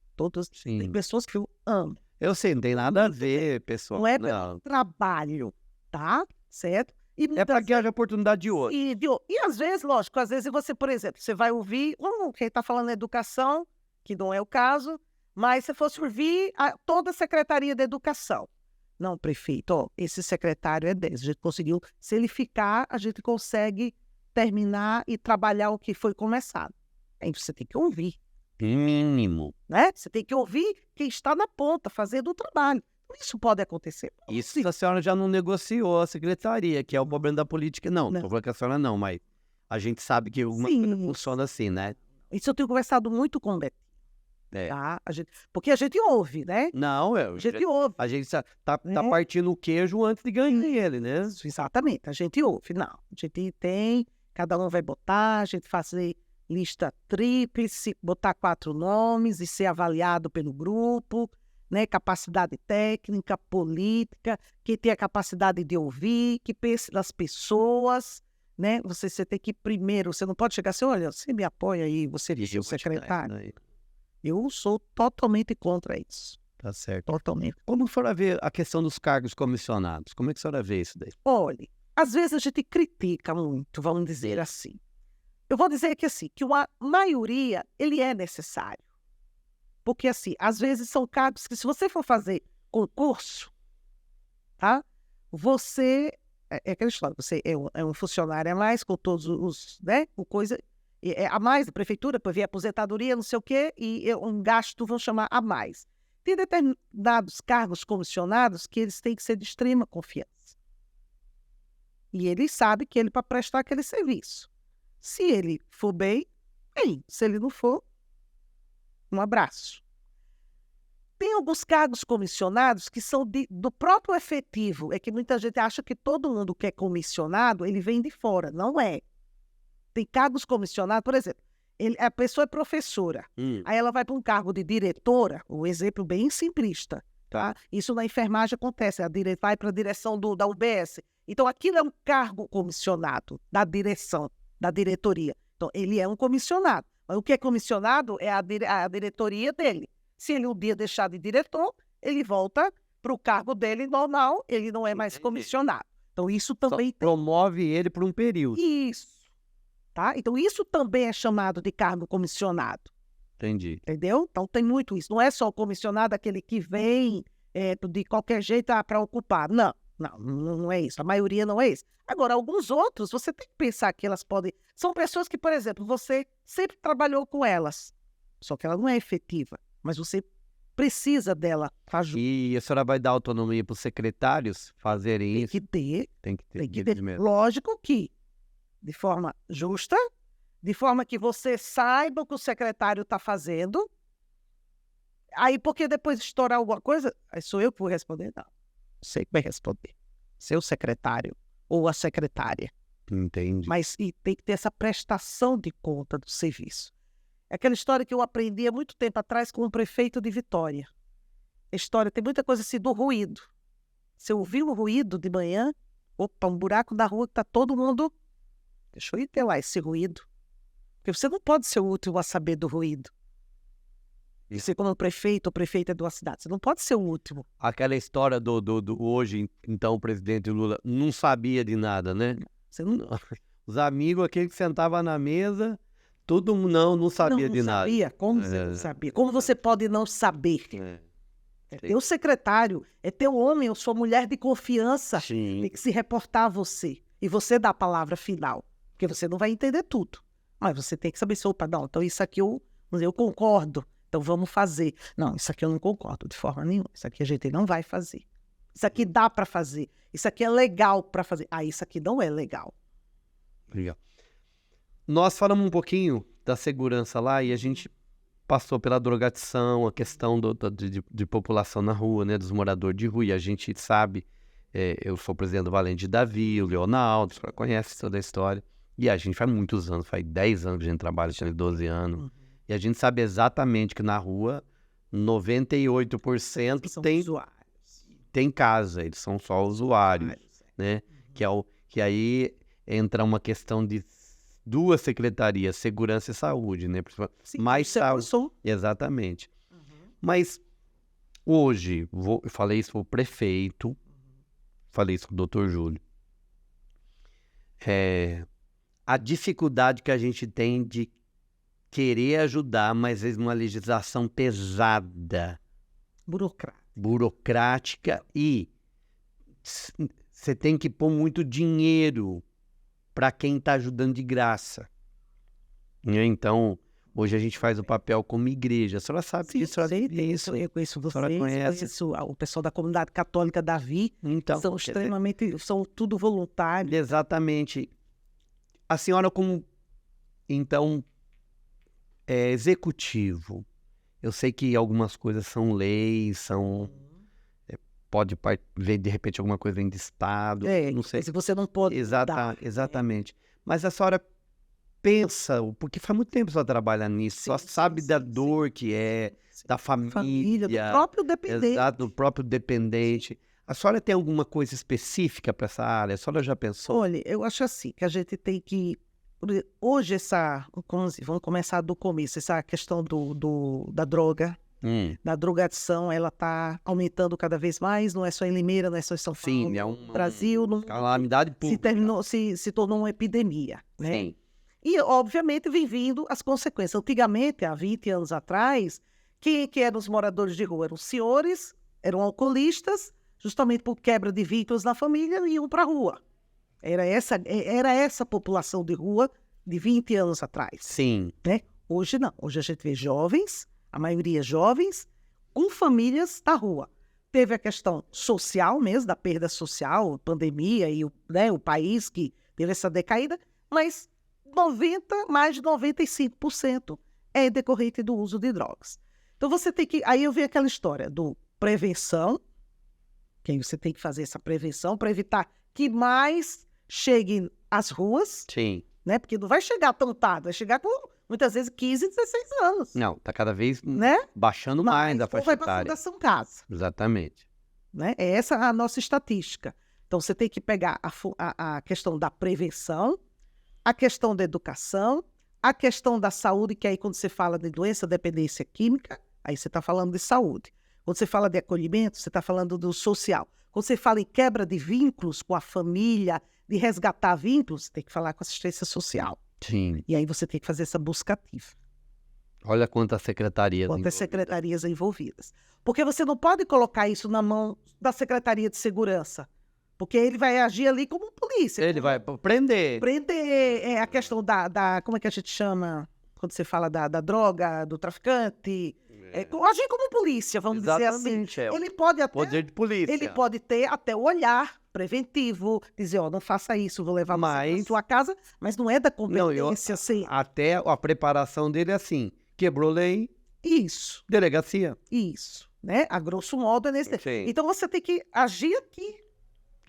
Speaker 2: Tem pessoas que eu amo.
Speaker 1: Eu sei, não tem nada a ver, pessoal.
Speaker 2: Não é pelo trabalho, tá? Certo?
Speaker 1: É para que haja oportunidade de outro.
Speaker 2: E às vezes, lógico, às vezes você, por exemplo, você vai ouvir, quem está falando é educação, que não é o caso, mas se fosse ouvir toda a Secretaria de Educação. Não, prefeito, esse secretário é 10. A gente conseguiu, se ele ficar, a gente consegue terminar e trabalhar o que foi começado. Aí você tem que ouvir.
Speaker 1: Mínimo.
Speaker 2: Né? Você tem que ouvir quem está na ponta, fazendo o trabalho. Isso pode acontecer.
Speaker 1: Isso a senhora já não negociou a secretaria, que é o problema da política. Não,
Speaker 2: Não.
Speaker 1: tô falando que a senhora não, mas a gente sabe que uma coisa funciona assim, né?
Speaker 2: Isso eu tenho conversado muito com o Betinho,
Speaker 1: É.
Speaker 2: tá? Porque a gente ouve, né?
Speaker 1: Não,
Speaker 2: A gente ouve.
Speaker 1: a gente tá
Speaker 2: É.
Speaker 1: partindo o queijo antes de ganhar ele, né?
Speaker 2: Isso, exatamente, a gente ouve. Não, a gente tem, cada um vai botar, a gente fazer lista tríplice, botar 4 nomes e ser avaliado pelo grupo, né? Capacidade técnica, política, que tem a capacidade de ouvir, que pense nas pessoas, né? Você tem que primeiro, você não pode chegar assim, olha, você me apoia aí, você é o secretário. Eu sou totalmente contra isso.
Speaker 1: Tá certo.
Speaker 2: Totalmente.
Speaker 1: Como a senhora vê a questão dos cargos comissionados? Como é que a senhora vê isso daí?
Speaker 2: Olha, às vezes a gente critica muito, vamos dizer assim. Eu vou dizer que assim, que a maioria, ele é necessário. Porque assim, às vezes são cargos que se você for fazer concurso, tá? Você, é aquela história, você é um funcionário a mais com todos os, né? O coisa, é a mais da prefeitura, para ver aposentadoria, não sei o quê, e um gasto, vão chamar a mais. Tem determinados cargos comissionados que eles têm que ser de extrema confiança. E ele sabe que ele para prestar aquele serviço. Se ele for bem, bem. Se ele não for, um abraço. Tem alguns cargos comissionados que são do próprio efetivo. É que muita gente acha que todo mundo que é comissionado, ele vem de fora. Não é. Tem cargos comissionados, por exemplo, a pessoa é professora, aí ela vai para um cargo de diretora, um exemplo bem simplista, tá? Isso na enfermagem acontece, vai para a direção da UBS. Então, aquilo é um cargo comissionado da direção, da diretoria. Então, ele é um comissionado. Mas o que é comissionado é a diretoria dele. Se ele um dia deixar de diretor, ele volta para o cargo dele normal, ele não é mais comissionado. Então, isso também
Speaker 1: promove ele por um período.
Speaker 2: Isso. Tá? Então, isso também é chamado de cargo comissionado.
Speaker 1: Entendi.
Speaker 2: Entendeu? Então, tem muito isso. Não é só o comissionado aquele que vem de qualquer jeito para ocupar. Não é isso. A maioria não é isso. Agora, alguns outros, você tem que pensar que elas podem... São pessoas que, por exemplo, você sempre trabalhou com elas, só que ela não é efetiva, mas você precisa dela para ajudar.
Speaker 1: E a senhora vai dar autonomia para os secretários fazerem isso?
Speaker 2: Tem que ter.
Speaker 1: Mesmo.
Speaker 2: Lógico que de forma justa, de forma que você saiba o que o secretário está fazendo. Aí, porque depois estourar alguma coisa, aí sou eu que vou responder? Não. Você que vai responder. Seu secretário ou a secretária.
Speaker 1: Entendi.
Speaker 2: Mas tem que ter essa prestação de conta do serviço. É aquela história que eu aprendi há muito tempo atrás com o prefeito de Vitória. A história tem muita coisa assim do ruído. Você ouviu o ruído de manhã, opa, um buraco da rua que está todo mundo... Deixa eu ir ter lá esse ruído. Porque você não pode ser o último a saber do ruído. Você como prefeito ou prefeita de uma cidade, você não pode ser o último.
Speaker 1: Aquela história do hoje, então, o presidente Lula não sabia de nada, né?
Speaker 2: Você não...
Speaker 1: Os amigos, aquele que sentava na mesa, todo mundo não sabia de nada.
Speaker 2: Não sabia? Como você não sabia? Como você pode não saber? É teu secretário, é teu homem ou sua mulher de confiança.
Speaker 1: Sim.
Speaker 2: Tem que se reportar a você. E você dá a palavra final. Porque você não vai entender tudo. Mas você tem que saber se, opa, não, então isso aqui eu concordo. Então vamos fazer. Não, isso aqui eu não concordo de forma nenhuma. Isso aqui a gente não vai fazer. Isso aqui dá para fazer. Isso aqui é legal para fazer. Ah, isso aqui não é legal.
Speaker 1: Legal. Nós falamos um pouquinho da segurança lá e a gente passou pela drogadição, a questão de população na rua, né, dos moradores de rua. E a gente sabe, eu sou presidente do Valente de Davi, o Leonardo, você conhece toda a história. E a gente faz muitos anos, faz 10 anos que a gente trabalha, tinha 12 anos. E a gente sabe exatamente que na rua, 98% tem casa, eles são só usuários, né? Que aí entra uma questão de 2 secretarias, segurança e saúde, né?
Speaker 2: Sim,
Speaker 1: mais saúde. Exatamente. Mas hoje, eu falei isso para o prefeito, falei isso com o doutor Júlio. A dificuldade que a gente tem de querer ajudar, mas às vezes uma legislação pesada, burocrática e você tem que pôr muito dinheiro para quem está ajudando de graça. Então, Hoje a gente faz o papel como igreja. A senhora sabe disso, a senhora
Speaker 2: Sei,
Speaker 1: vive isso.
Speaker 2: eu conheço
Speaker 1: A senhora
Speaker 2: vocês,
Speaker 1: conhece.
Speaker 2: conheço o pessoal da comunidade católica Davi,
Speaker 1: Então,
Speaker 2: são
Speaker 1: quer dizer,
Speaker 2: extremamente, são tudo voluntários.
Speaker 1: exatamente. A senhora como, então, executivo. Eu sei que algumas coisas são leis, pode ver de repente alguma coisa em de estado, não sei.
Speaker 2: Se você não pode mudar,
Speaker 1: Exatamente. Mas a senhora pensa, porque faz muito tempo que a senhora trabalha nisso, a senhora sabe da dor que é, da
Speaker 2: família, do
Speaker 1: família,
Speaker 2: próprio dependente.
Speaker 1: exato, do próprio dependente. A senhora tem alguma coisa específica para essa área? A senhora já pensou?
Speaker 2: Olha, eu acho assim, que a gente tem que... Hoje, vamos começar do começo, essa questão da droga, da drogadição, ela está aumentando cada vez mais, não é só em Limeira, não é só em São Paulo.
Speaker 1: Sim, é uma
Speaker 2: Brasil não,
Speaker 1: calamidade pública.
Speaker 2: se tornou uma epidemia, né?
Speaker 1: Sim,
Speaker 2: E, obviamente, vem vindo as consequências. Antigamente, há 20 anos atrás, quem que eram os moradores de rua? Eram os senhores, eram alcoolistas, justamente por quebra de vínculos na família, e iam para a rua. Era essa população de rua de 20 anos atrás.
Speaker 1: sim,
Speaker 2: Né? Hoje não. Hoje a gente vê jovens, a maioria jovens, com famílias na rua. Teve a questão social mesmo, da perda social, pandemia e o país que teve essa decaída, mas mais de 95% é decorrente do uso de drogas. Então você tem que... Aí eu vi aquela história do prevenção, que aí você tem que fazer essa prevenção para evitar que mais cheguem às ruas,
Speaker 1: sim.
Speaker 2: né? Porque não vai chegar tão tarde, vai chegar com, muitas vezes, 15, 16 anos.
Speaker 1: Não, tá cada vez
Speaker 2: Né?
Speaker 1: baixando mais a
Speaker 2: Ou
Speaker 1: faixa
Speaker 2: vai para a
Speaker 1: etária.
Speaker 2: Fundação Casa.
Speaker 1: Exatamente.
Speaker 2: Né? É essa a nossa estatística. Então, você tem que pegar a questão da prevenção, a questão da educação, a questão da saúde, que aí quando você fala de doença, dependência química, aí você está falando de saúde. Quando você fala de acolhimento, você está falando do social. Quando você fala em quebra de vínculos com a família, de resgatar vínculos, você tem que falar com assistência social.
Speaker 1: Sim.
Speaker 2: E aí você tem que fazer essa busca ativa.
Speaker 1: Olha quantas secretarias.
Speaker 2: Quantas secretarias envolvidas. Porque você não pode colocar isso na mão da Secretaria de Segurança, porque ele vai agir ali como polícia.
Speaker 1: Ele vai prender.
Speaker 2: Prender a questão como é que a gente chama, quando você fala da droga, do traficante, agir como polícia, vamos dizer assim.
Speaker 1: Exatamente.
Speaker 2: Ele pode até...
Speaker 1: Poder de polícia.
Speaker 2: Ele pode ter até o olhar preventivo, dizer, não faça isso, vou levar você para sua casa, mas não é da competência, assim.
Speaker 1: Até a preparação dele é assim, quebrou lei,
Speaker 2: Isso.
Speaker 1: delegacia.
Speaker 2: Isso, né? A grosso modo é nesse...
Speaker 1: Sim.
Speaker 2: Então você tem que agir aqui.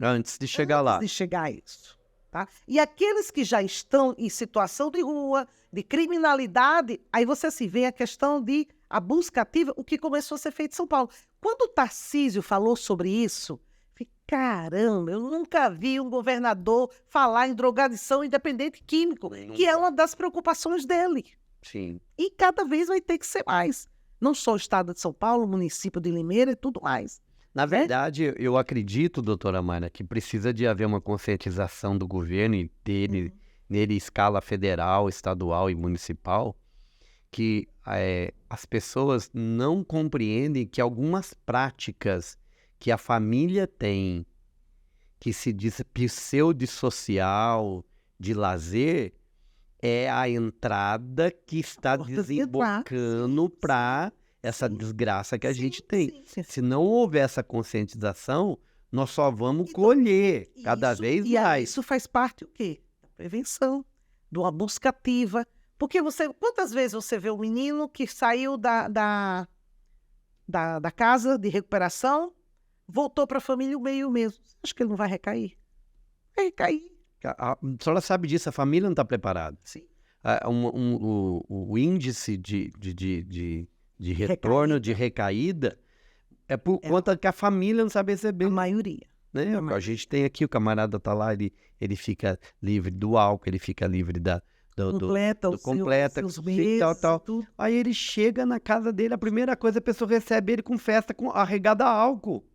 Speaker 1: Antes de chegar lá.
Speaker 2: Antes de chegar a isso. Tá? E aqueles que já estão em situação de rua, de criminalidade, aí você se vê a questão de a busca ativa, o que começou a ser feito em São Paulo. Quando o Tarcísio falou sobre isso, eu falei, caramba, eu nunca vi um governador falar em drogadição independente químico, que é uma das preocupações dele.
Speaker 1: Sim.
Speaker 2: E cada vez vai ter que ser mais. Não só o estado de São Paulo, o município de Limeira e tudo mais.
Speaker 1: Na verdade, eu acredito, doutora Mayra, que precisa de haver uma conscientização do governo e nele em escala federal, estadual e municipal, que as pessoas não compreendem que algumas práticas que a família tem, que se diz pseudo-social, de lazer, é a entrada que está desembocando para essa desgraça que a gente tem.
Speaker 2: Sim.
Speaker 1: Se não houver essa conscientização, nós só vamos colher cada vez mais.
Speaker 2: Isso faz parte o quê? Da prevenção, de uma busca ativa. Porque quantas vezes você vê um menino que saiu da casa de recuperação, voltou para a família o meio mesmo? Acho que ele não vai recair. Vai recair.
Speaker 1: A senhora sabe disso, a família não está preparada.
Speaker 2: Sim.
Speaker 1: O índice de retorno, de recaída, é por conta que a família não sabe receber.
Speaker 2: A maioria.
Speaker 1: Né? A gente tem aqui, o camarada está lá, ele fica livre do álcool, ele fica livre
Speaker 2: completa
Speaker 1: seus
Speaker 2: meses,
Speaker 1: tal.
Speaker 2: Tudo.
Speaker 1: Aí ele chega na casa dele, a primeira coisa, a pessoa recebe ele com festa arregada a álcool.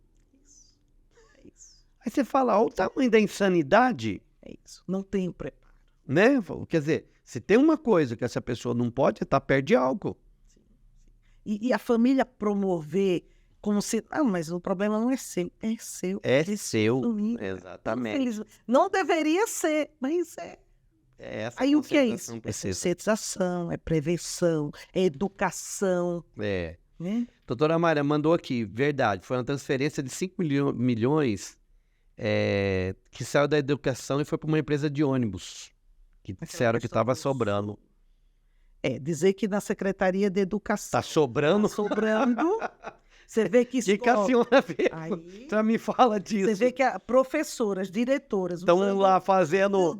Speaker 2: É isso.
Speaker 1: Aí você fala, olha o tamanho da insanidade.
Speaker 2: É isso. Não tem o preparo.
Speaker 1: Né? Quer dizer, se tem uma coisa que essa pessoa não pode, é estar perto de álcool.
Speaker 2: E a família promover como se... mas o problema não é seu, é seu.
Speaker 1: É seu,
Speaker 2: família.
Speaker 1: exatamente.
Speaker 2: Não deveria ser, mas é.
Speaker 1: É essa
Speaker 2: Aí o que é isso?
Speaker 1: conscientização
Speaker 2: É
Speaker 1: precisa.
Speaker 2: conscientização, é prevenção, é educação,
Speaker 1: É.
Speaker 2: né?
Speaker 1: Doutora Mayra mandou aqui, verdade, foi uma transferência de 5 milhões que saiu da educação e foi para uma empresa de ônibus, que disseram que estava sobrando.
Speaker 2: Dizer que na Secretaria de Educação
Speaker 1: Tá sobrando?
Speaker 2: tá sobrando, você vê que
Speaker 1: O que a senhora vê?
Speaker 2: Aí,
Speaker 1: Então me fala
Speaker 2: você
Speaker 1: disso.
Speaker 2: vê que professoras, diretoras,
Speaker 1: Estão lá fazendo...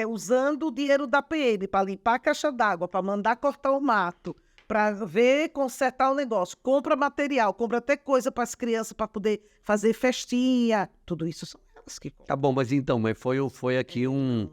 Speaker 2: usando o dinheiro da PM para limpar a caixa d'água, para mandar cortar o mato, para ver, consertar o negócio, compra material, compra até coisa para as crianças para poder fazer festinha. Tudo isso são elas que compram.
Speaker 1: Tá bom, mas então, foi aqui um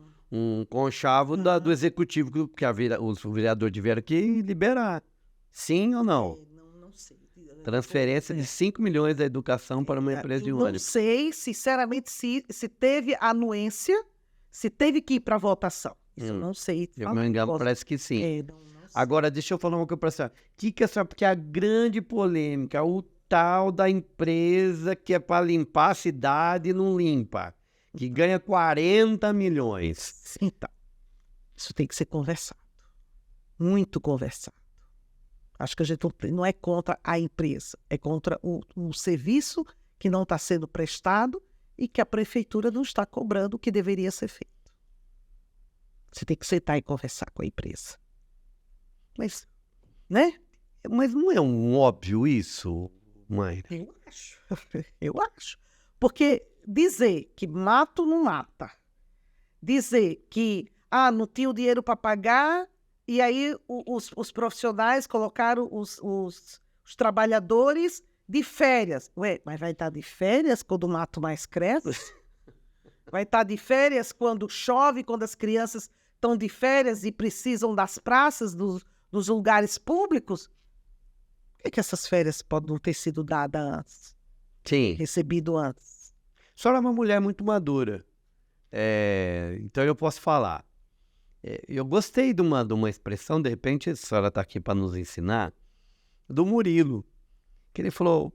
Speaker 1: conchavo do executivo, que os vereadores tiveram que liberar. Sim ou não?
Speaker 2: Não sei.
Speaker 1: Transferência de 5 milhões da educação para uma empresa de
Speaker 2: Eu não
Speaker 1: ônibus.
Speaker 2: sei, sinceramente, se teve anuência, se teve que ir para votação. Isso eu não sei.
Speaker 1: Se eu não me engano, parece que sim.
Speaker 2: Não sei.
Speaker 1: Agora, deixa eu falar uma coisa para a senhora. Porque a grande polêmica, o tal da empresa que é para limpar a cidade e não limpa, que ganha 40 milhões.
Speaker 2: Então, isso tem que ser conversado. Muito conversado. Acho que a gente não é contra a empresa, é contra o serviço que não está sendo prestado e que a prefeitura não está cobrando o que deveria ser feito. Você tem que sentar e conversar com a empresa. Mas, né?
Speaker 1: Mas não é um óbvio isso, mãe?
Speaker 2: Eu acho. Eu acho. Porque dizer que mato não mata, dizer que não tinha o dinheiro para pagar, e aí os profissionais colocaram os trabalhadores de férias. Ué, mas vai estar de férias quando o mato mais cresce? Vai estar de férias quando chove, quando as crianças estão de férias e precisam das praças, dos lugares públicos? Por que essas férias podem não ter sido dadas antes?
Speaker 1: Sim.
Speaker 2: Recebido antes?
Speaker 1: A senhora é uma mulher muito madura. Então eu posso falar. Eu gostei de uma expressão, de repente a senhora está aqui para nos ensinar, do Murilo. Que ele falou,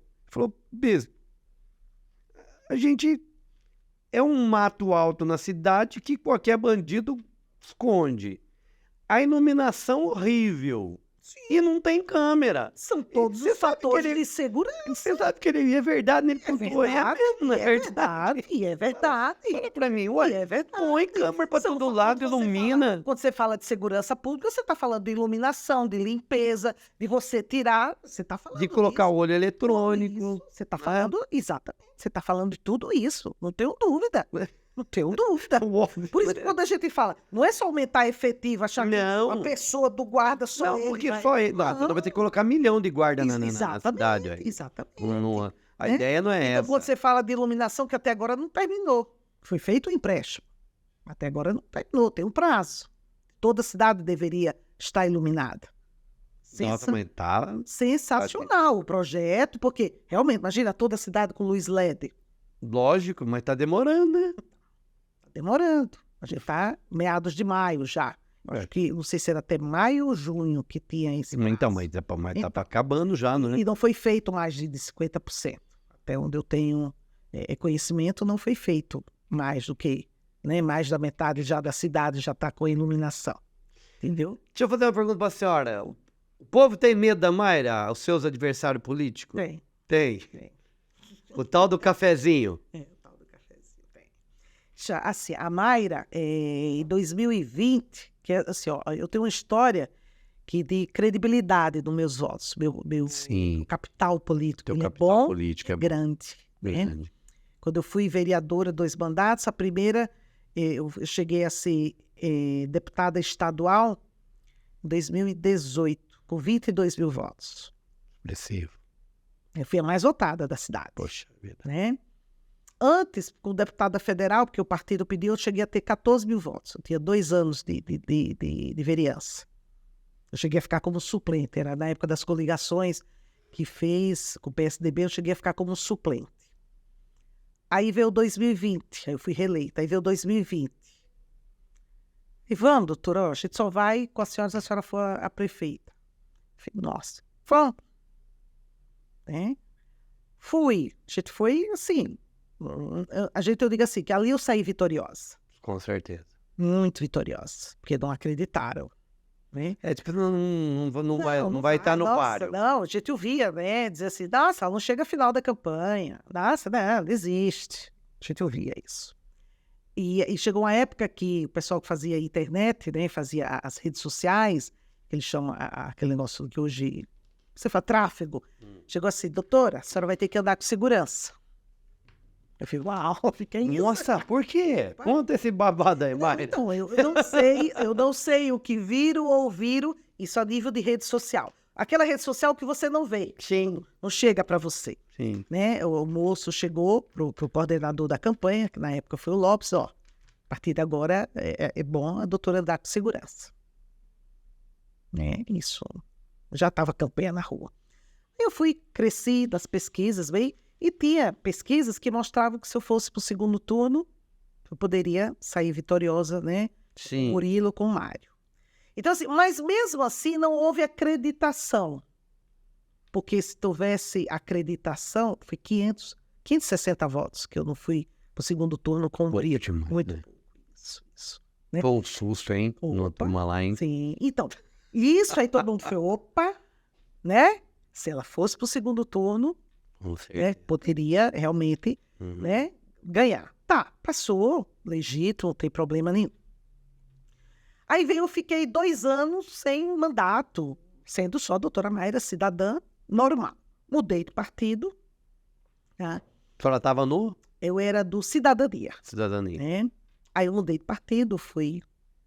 Speaker 1: Bispo, a gente é um mato alto na cidade que qualquer bandido esconde. A iluminação horrível. E não tem câmera.
Speaker 2: São todos os fatores de segurança.
Speaker 1: Você sabe que ele é verdade, ele contou. É
Speaker 2: verdade. E é verdade.
Speaker 1: Fala pra mim, ué,
Speaker 2: É verdade.
Speaker 1: põe câmera pra todo lado, ilumina.
Speaker 2: Quando você fala de segurança pública, você está falando de iluminação, de limpeza, de você tirar. Você está falando
Speaker 1: De colocar
Speaker 2: disso.
Speaker 1: o olho eletrônico.
Speaker 2: Isso. Você está falando, exatamente. Você está falando de tudo isso. Não tenho dúvida. Não tenho dúvida. Por isso que quando a gente fala, não é só aumentar a efetiva, achar que
Speaker 1: Não.
Speaker 2: uma pessoa do guarda só
Speaker 1: Não,
Speaker 2: ele
Speaker 1: porque
Speaker 2: vai-
Speaker 1: só ele. Não,
Speaker 2: Não.
Speaker 1: vai ter que colocar 1 milhão de guarda na cidade. Ué.
Speaker 2: Exatamente.
Speaker 1: A
Speaker 2: Né?
Speaker 1: ideia não é
Speaker 2: Então,
Speaker 1: essa.
Speaker 2: quando você fala de iluminação, que até agora não terminou. Foi feito o empréstimo. Até agora não terminou, tem um prazo. Toda cidade deveria estar iluminada.
Speaker 1: Nossa, mas tá...
Speaker 2: Sensacional o projeto, porque realmente, imagina toda a cidade com luz LED.
Speaker 1: Lógico, mas tá demorando, né?
Speaker 2: Está demorando. A gente está meados de maio já. Acho que, não sei se era até maio ou junho que tinha esse prazo.
Speaker 1: Então, mas tá acabando já, né?
Speaker 2: E não foi feito mais de 50%. Até onde eu tenho conhecimento, não foi feito mais do que, né, mais da metade já da cidade já está com iluminação. Entendeu?
Speaker 1: Deixa eu fazer uma pergunta pra senhora. O povo tem medo da Mayra, os seus adversários políticos?
Speaker 2: Tem.
Speaker 1: Tem. O tal do cafezinho.
Speaker 2: O tal do cafezinho tem. Já, assim, a Mayra, em 2020, que é assim, ó, eu tenho uma história de credibilidade dos meus votos. Meu
Speaker 1: Sim.
Speaker 2: capital político,
Speaker 1: Teu
Speaker 2: ele
Speaker 1: capital
Speaker 2: é bom,
Speaker 1: político é
Speaker 2: grande. Né?
Speaker 1: grande.
Speaker 2: Quando eu fui vereadora 2 mandatos, a primeira, eu cheguei a ser deputada estadual em 2018, com 22 mil votos.
Speaker 1: Expressivo.
Speaker 2: Eu fui a mais votada da cidade.
Speaker 1: Poxa vida.
Speaker 2: Né? Antes, como deputada federal, porque o partido pediu, eu cheguei a ter 14 mil votos. Eu tinha 2 anos de vereança. Eu cheguei a ficar como suplente. Era na época das coligações que fez com o PSDB, eu cheguei a ficar como suplente. Aí veio 2020, aí eu fui reeleita. Aí veio 2020. E vamos, doutora, a gente só vai com a senhora se a senhora for a prefeita. Eu falei, nossa, vamos. Né? Fui. A gente foi assim. Eu digo assim, que ali eu saí vitoriosa.
Speaker 1: Com certeza.
Speaker 2: muito vitoriosa, porque não acreditaram, né?
Speaker 1: Tipo, não vai estar no
Speaker 2: nossa,
Speaker 1: páreo.
Speaker 2: Não, a gente ouvia, né? Dizer assim, nossa, ela não chega à final da campanha. Nossa, não existe. A gente ouvia isso. E chegou uma época que o pessoal que fazia internet, né? Fazia as redes sociais, que eles chamam aquele negócio que hoje você fala tráfego. Chegou assim, doutora, a senhora vai ter que andar com segurança. Eu fico, uau, fiquei...
Speaker 1: Nossa, por quê? Conta esse babado aí, Mayra.
Speaker 2: Então, eu não sei o que viram ou ouviram, isso a nível de rede social. Aquela rede social que você não vê,
Speaker 1: Sim.
Speaker 2: não chega para você.
Speaker 1: Sim.
Speaker 2: Né? O moço chegou pro coordenador da campanha, que na época foi o Lopes, ó, a partir de agora é bom a doutora andar com segurança. Né? Isso. Já estava campanha na rua. Eu cresci das pesquisas, bem, e tinha pesquisas que mostravam que se eu fosse para o segundo turno, eu poderia sair vitoriosa, né?
Speaker 1: Sim.
Speaker 2: Murilo com o Mário. Então, assim, mas mesmo assim não houve acreditação. Porque se houvesse acreditação, foi 560 votos, que eu não fui para o segundo turno com o Murilo. Muito pouco. Isso. Né?
Speaker 1: Foi um susto, hein? Não turma lá, hein?
Speaker 2: Sim. Então, isso aí todo mundo foi, opa, né? Se ela fosse para o segundo turno, né, poderia realmente né, ganhar. Tá, passou, legítimo, não tem problema nenhum. Aí eu fiquei 2 anos sem mandato, sendo só a doutora Mayra, cidadã normal. Mudei de partido. Tá?
Speaker 1: A senhora estava no?
Speaker 2: Eu era do Cidadania.
Speaker 1: Cidadania.
Speaker 2: Né? Aí eu mudei de partido, fui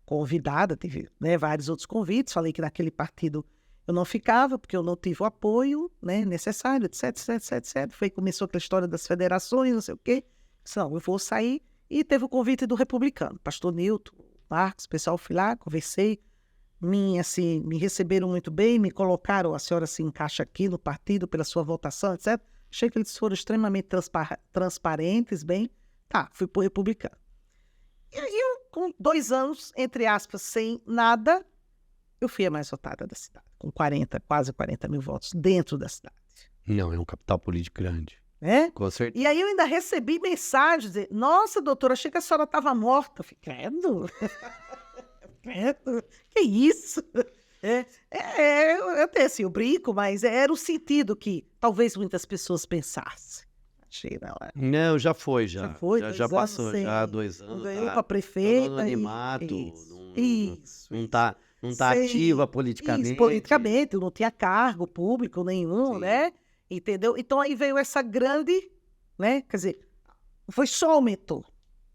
Speaker 2: convidada, tive né, vários outros convites, falei que naquele partido eu não ficava, porque eu não tive o apoio né, necessário, etc. Começou aquela história das federações, não sei o quê. Não, eu vou sair. E teve o convite do republicano, pastor Nilton, Marcos, o pessoal, fui lá, conversei, me receberam muito bem, me colocaram, a senhora se encaixa aqui no partido pela sua votação, etc. Achei que eles foram extremamente transparentes, bem. Tá, fui pro republicano. E aí, com 2 anos, entre aspas, sem nada, eu fui a mais votada da cidade, com quase 40 mil votos dentro da cidade.
Speaker 1: Não, é um capital político grande.
Speaker 2: Né?
Speaker 1: Com certeza.
Speaker 2: E aí eu ainda recebi mensagens, nossa, doutora, achei que a senhora estava morta. Eu falei, credo? Credo? Que isso? Eu até assim, eu brinco, mas era o sentido que talvez muitas pessoas pensassem. Achei,
Speaker 1: não, já foi, já. Já passou,
Speaker 2: sem,
Speaker 1: já 2 anos.
Speaker 2: Ganhou para prefeita.
Speaker 1: Tá no animato,
Speaker 2: isso.
Speaker 1: Não tá ativa politicamente.
Speaker 2: Isso, politicamente, não tinha cargo público nenhum,
Speaker 1: Sim.
Speaker 2: né? Entendeu? Então aí veio essa grande, né? Quer dizer, foi só aumentou,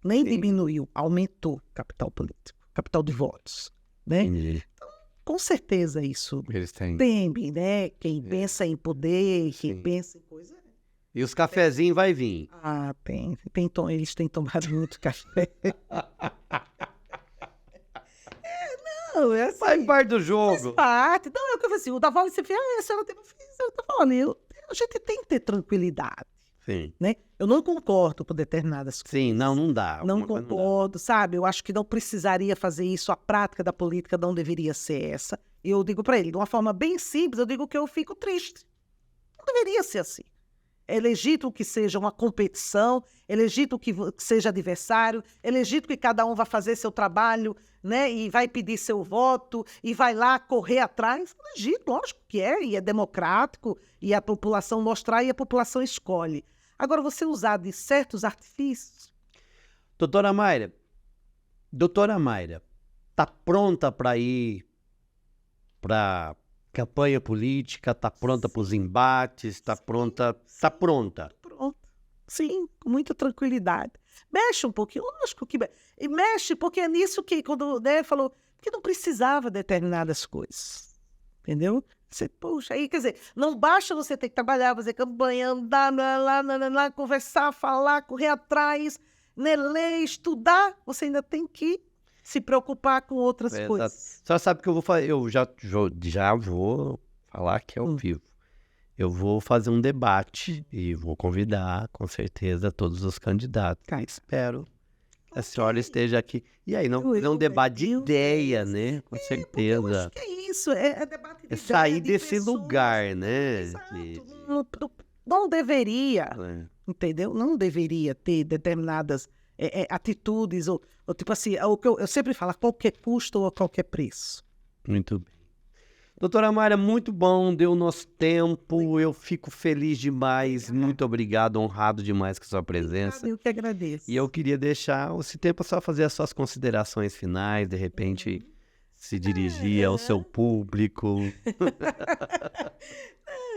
Speaker 2: nem diminuiu, aumentou o capital político, capital de votos, né? Então, com certeza isso
Speaker 1: eles têm,
Speaker 2: né? Quem pensa em poder, quem pensa em coisa.
Speaker 1: E os cafezinhos vai vir.
Speaker 2: Ah, tem. Eles têm tomado muito café. Não, é assim.
Speaker 1: Faz parte do jogo.
Speaker 2: Faz parte. Não, é o que eu falei assim, o Davao, você fez, a senhora tem filho, tá falando, a gente tem que ter tranquilidade.
Speaker 1: Sim.
Speaker 2: Né? Eu não concordo com determinadas coisas.
Speaker 1: Sim, não dá.
Speaker 2: Não concordo, sabe? Eu acho que não precisaria fazer isso, a prática da política não deveria ser essa. E eu digo para ele, de uma forma bem simples, eu digo que eu fico triste. Não deveria ser assim. É legítimo que seja uma competição, é legítimo que seja adversário, é legítimo que cada um vá fazer seu trabalho, né, e vai pedir seu voto, e vai lá correr atrás. É legítimo, lógico que é, e é democrático, e a população mostrar e a população escolhe. Agora, você usar de certos artifícios...
Speaker 1: Doutora Mayra, tá pronta para ir para... campanha política, está pronta para os embates, está pronta.
Speaker 2: Pronto. Sim, com muita tranquilidade. Mexe um pouquinho, lógico que e mexe, porque é nisso que, quando falou, que não precisava de determinadas coisas. Entendeu? Você, puxa, aí, quer dizer, não basta você ter que trabalhar, fazer campanha, andar lá, conversar, falar, correr atrás, né, ler, estudar, você ainda tem que se preocupar com outras coisas.
Speaker 1: Só sabe que eu vou fazer, eu já vou falar que é ao vivo. Eu vou fazer um debate e vou convidar, com certeza, todos os candidatos. Espero que a senhora esteja aqui. E aí, não debate de ideia, né? Com certeza.
Speaker 2: Acho que é isso, é debate de ideia.
Speaker 1: É sair desse
Speaker 2: pessoas,
Speaker 1: lugar, né?
Speaker 2: Exato. Não deveria, entendeu? Não deveria ter determinadas atitudes, ou tipo assim, o que eu sempre falo, a qualquer custo ou a qualquer preço.
Speaker 1: Muito bem. Doutora Mayra, muito bom, deu o nosso tempo, eu fico feliz demais, muito obrigado, honrado demais com a sua presença.
Speaker 2: Eu que agradeço.
Speaker 1: E eu queria deixar esse tempo só fazer as suas considerações finais, de repente se dirigir ao seu público.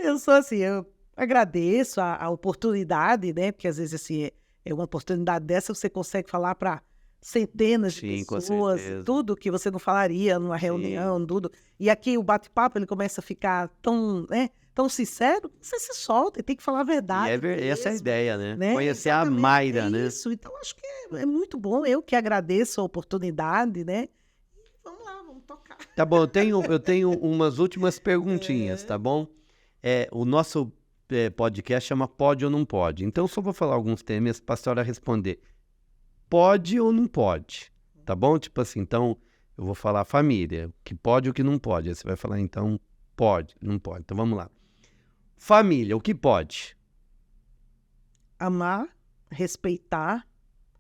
Speaker 2: Eu sou assim, eu agradeço a oportunidade, né? Porque às vezes assim, é uma oportunidade dessa, você consegue falar para centenas de
Speaker 1: Sim, com
Speaker 2: pessoas,
Speaker 1: certeza.
Speaker 2: tudo que você não falaria numa reunião, tudo. E aqui o bate-papo ele começa a ficar tão, né, tão sincero, que você se solta e tem que falar a verdade.
Speaker 1: Essa é a
Speaker 2: mesmo,
Speaker 1: ideia, né?
Speaker 2: né?
Speaker 1: Conhecer a
Speaker 2: Exatamente,
Speaker 1: Mayra, né?
Speaker 2: Isso, então acho que é muito bom. Eu que agradeço a oportunidade, né? E vamos lá, vamos tocar.
Speaker 1: Tá bom, eu tenho umas últimas perguntinhas, tá bom? O nosso podcast chama Pode ou Não Pode. Então, eu só vou falar alguns temas para a senhora responder. Pode ou não pode? Tá bom? Tipo assim, então, eu vou falar família, o que pode e o que não pode. Aí você vai falar, então, pode, não pode. Então, vamos lá. Família, o que pode?
Speaker 2: Amar, respeitar,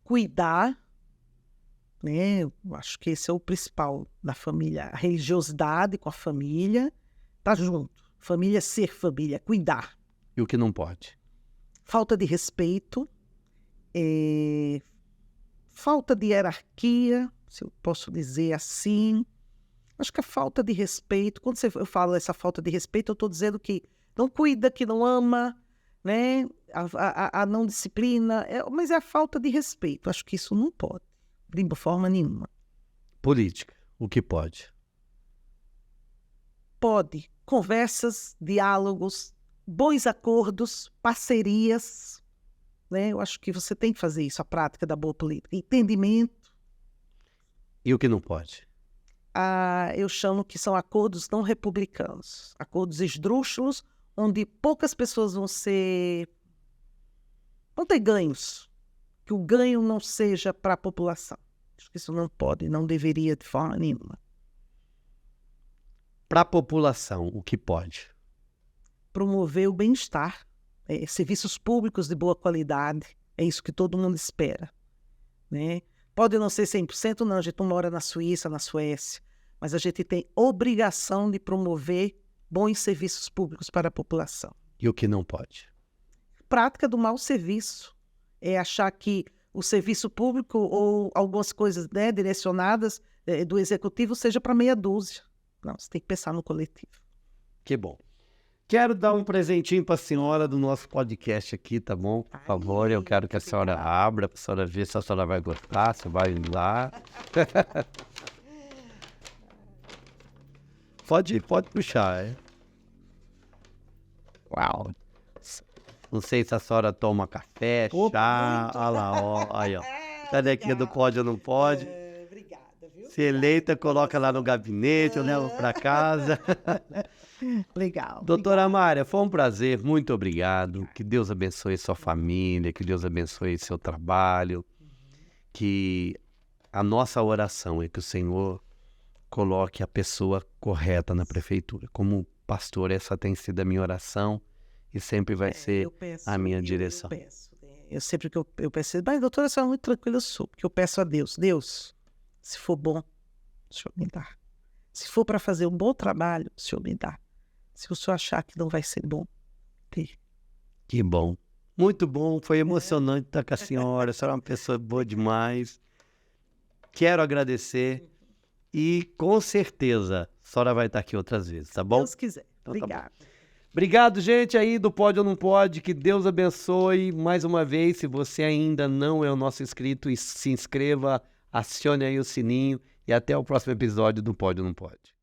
Speaker 2: cuidar, né? Eu acho que esse é o principal da família. A religiosidade com a família, tá junto. Família ser família, cuidar.
Speaker 1: E o que não pode?
Speaker 2: Falta de respeito, falta de hierarquia, se eu posso dizer assim. Acho que a falta de respeito, quando eu falo essa falta de respeito, eu estou dizendo que não cuida, que não ama, né? A não disciplina, mas é a falta de respeito. Acho que isso não pode, de forma nenhuma.
Speaker 1: Política, o que pode?
Speaker 2: Pode. Conversas, diálogos, bons acordos, parcerias, né? Eu acho que você tem que fazer isso, a prática da boa política. Entendimento.
Speaker 1: E o que não pode?
Speaker 2: Eu chamo que são acordos não republicanos, acordos esdrúxulos, onde poucas pessoas vão ter ganhos, que o ganho não seja para a população. Acho que isso não pode, não deveria de forma nenhuma.
Speaker 1: Para a população, o que pode?
Speaker 2: Promover o bem-estar, serviços públicos de boa qualidade, é isso que todo mundo espera, né? Pode não ser 100%, não, a gente não mora na Suíça, na Suécia, mas a gente tem obrigação de promover bons serviços públicos para a população.
Speaker 1: E o que não pode?
Speaker 2: Prática do mau serviço, é achar que o serviço público ou algumas coisas, né, direcionadas do executivo seja para meia dúzia. Não, você tem que pensar no coletivo.
Speaker 1: Que bom. Quero dar um presentinho para a senhora do nosso podcast aqui, tá bom? Por favor, eu quero que a senhora abra, para a senhora ver se a senhora vai gostar, se vai lá. Pode puxar, Uau. Não sei se a senhora toma café, chá, olha lá, ó, aí, ó. Canequinha do pode ou não pode.
Speaker 2: Obrigada, viu?
Speaker 1: Se eleita, coloca lá no gabinete, eu levo para casa.
Speaker 2: Legal.
Speaker 1: Doutora Mayra, foi um prazer, muito obrigado. Que Deus abençoe sua família, que Deus abençoe seu trabalho. Que a nossa oração é que o Senhor coloque a pessoa correta na prefeitura. Como pastor, essa tem sido a minha oração e sempre vai ser a minha direção.
Speaker 2: Eu sempre que eu peço, mas doutora, a senhora é muito tranquila, eu sou, porque eu peço a Deus, se for bom, o Senhor me dá. Se for para fazer um bom trabalho, o Senhor me dá. Se o senhor achar que não vai ser bom,
Speaker 1: Que bom. Muito bom, foi emocionante estar com a senhora. A senhora é uma pessoa boa demais. Quero agradecer e com certeza a senhora vai estar aqui outras vezes, tá bom?
Speaker 2: Deus quiser.
Speaker 1: Então, tá
Speaker 2: Obrigada.
Speaker 1: Obrigado, gente, aí do Pode ou Não Pode. Que Deus abençoe mais uma vez. Se você ainda não é o nosso inscrito, se inscreva, acione aí o sininho e até o próximo episódio do Pode ou Não Pode.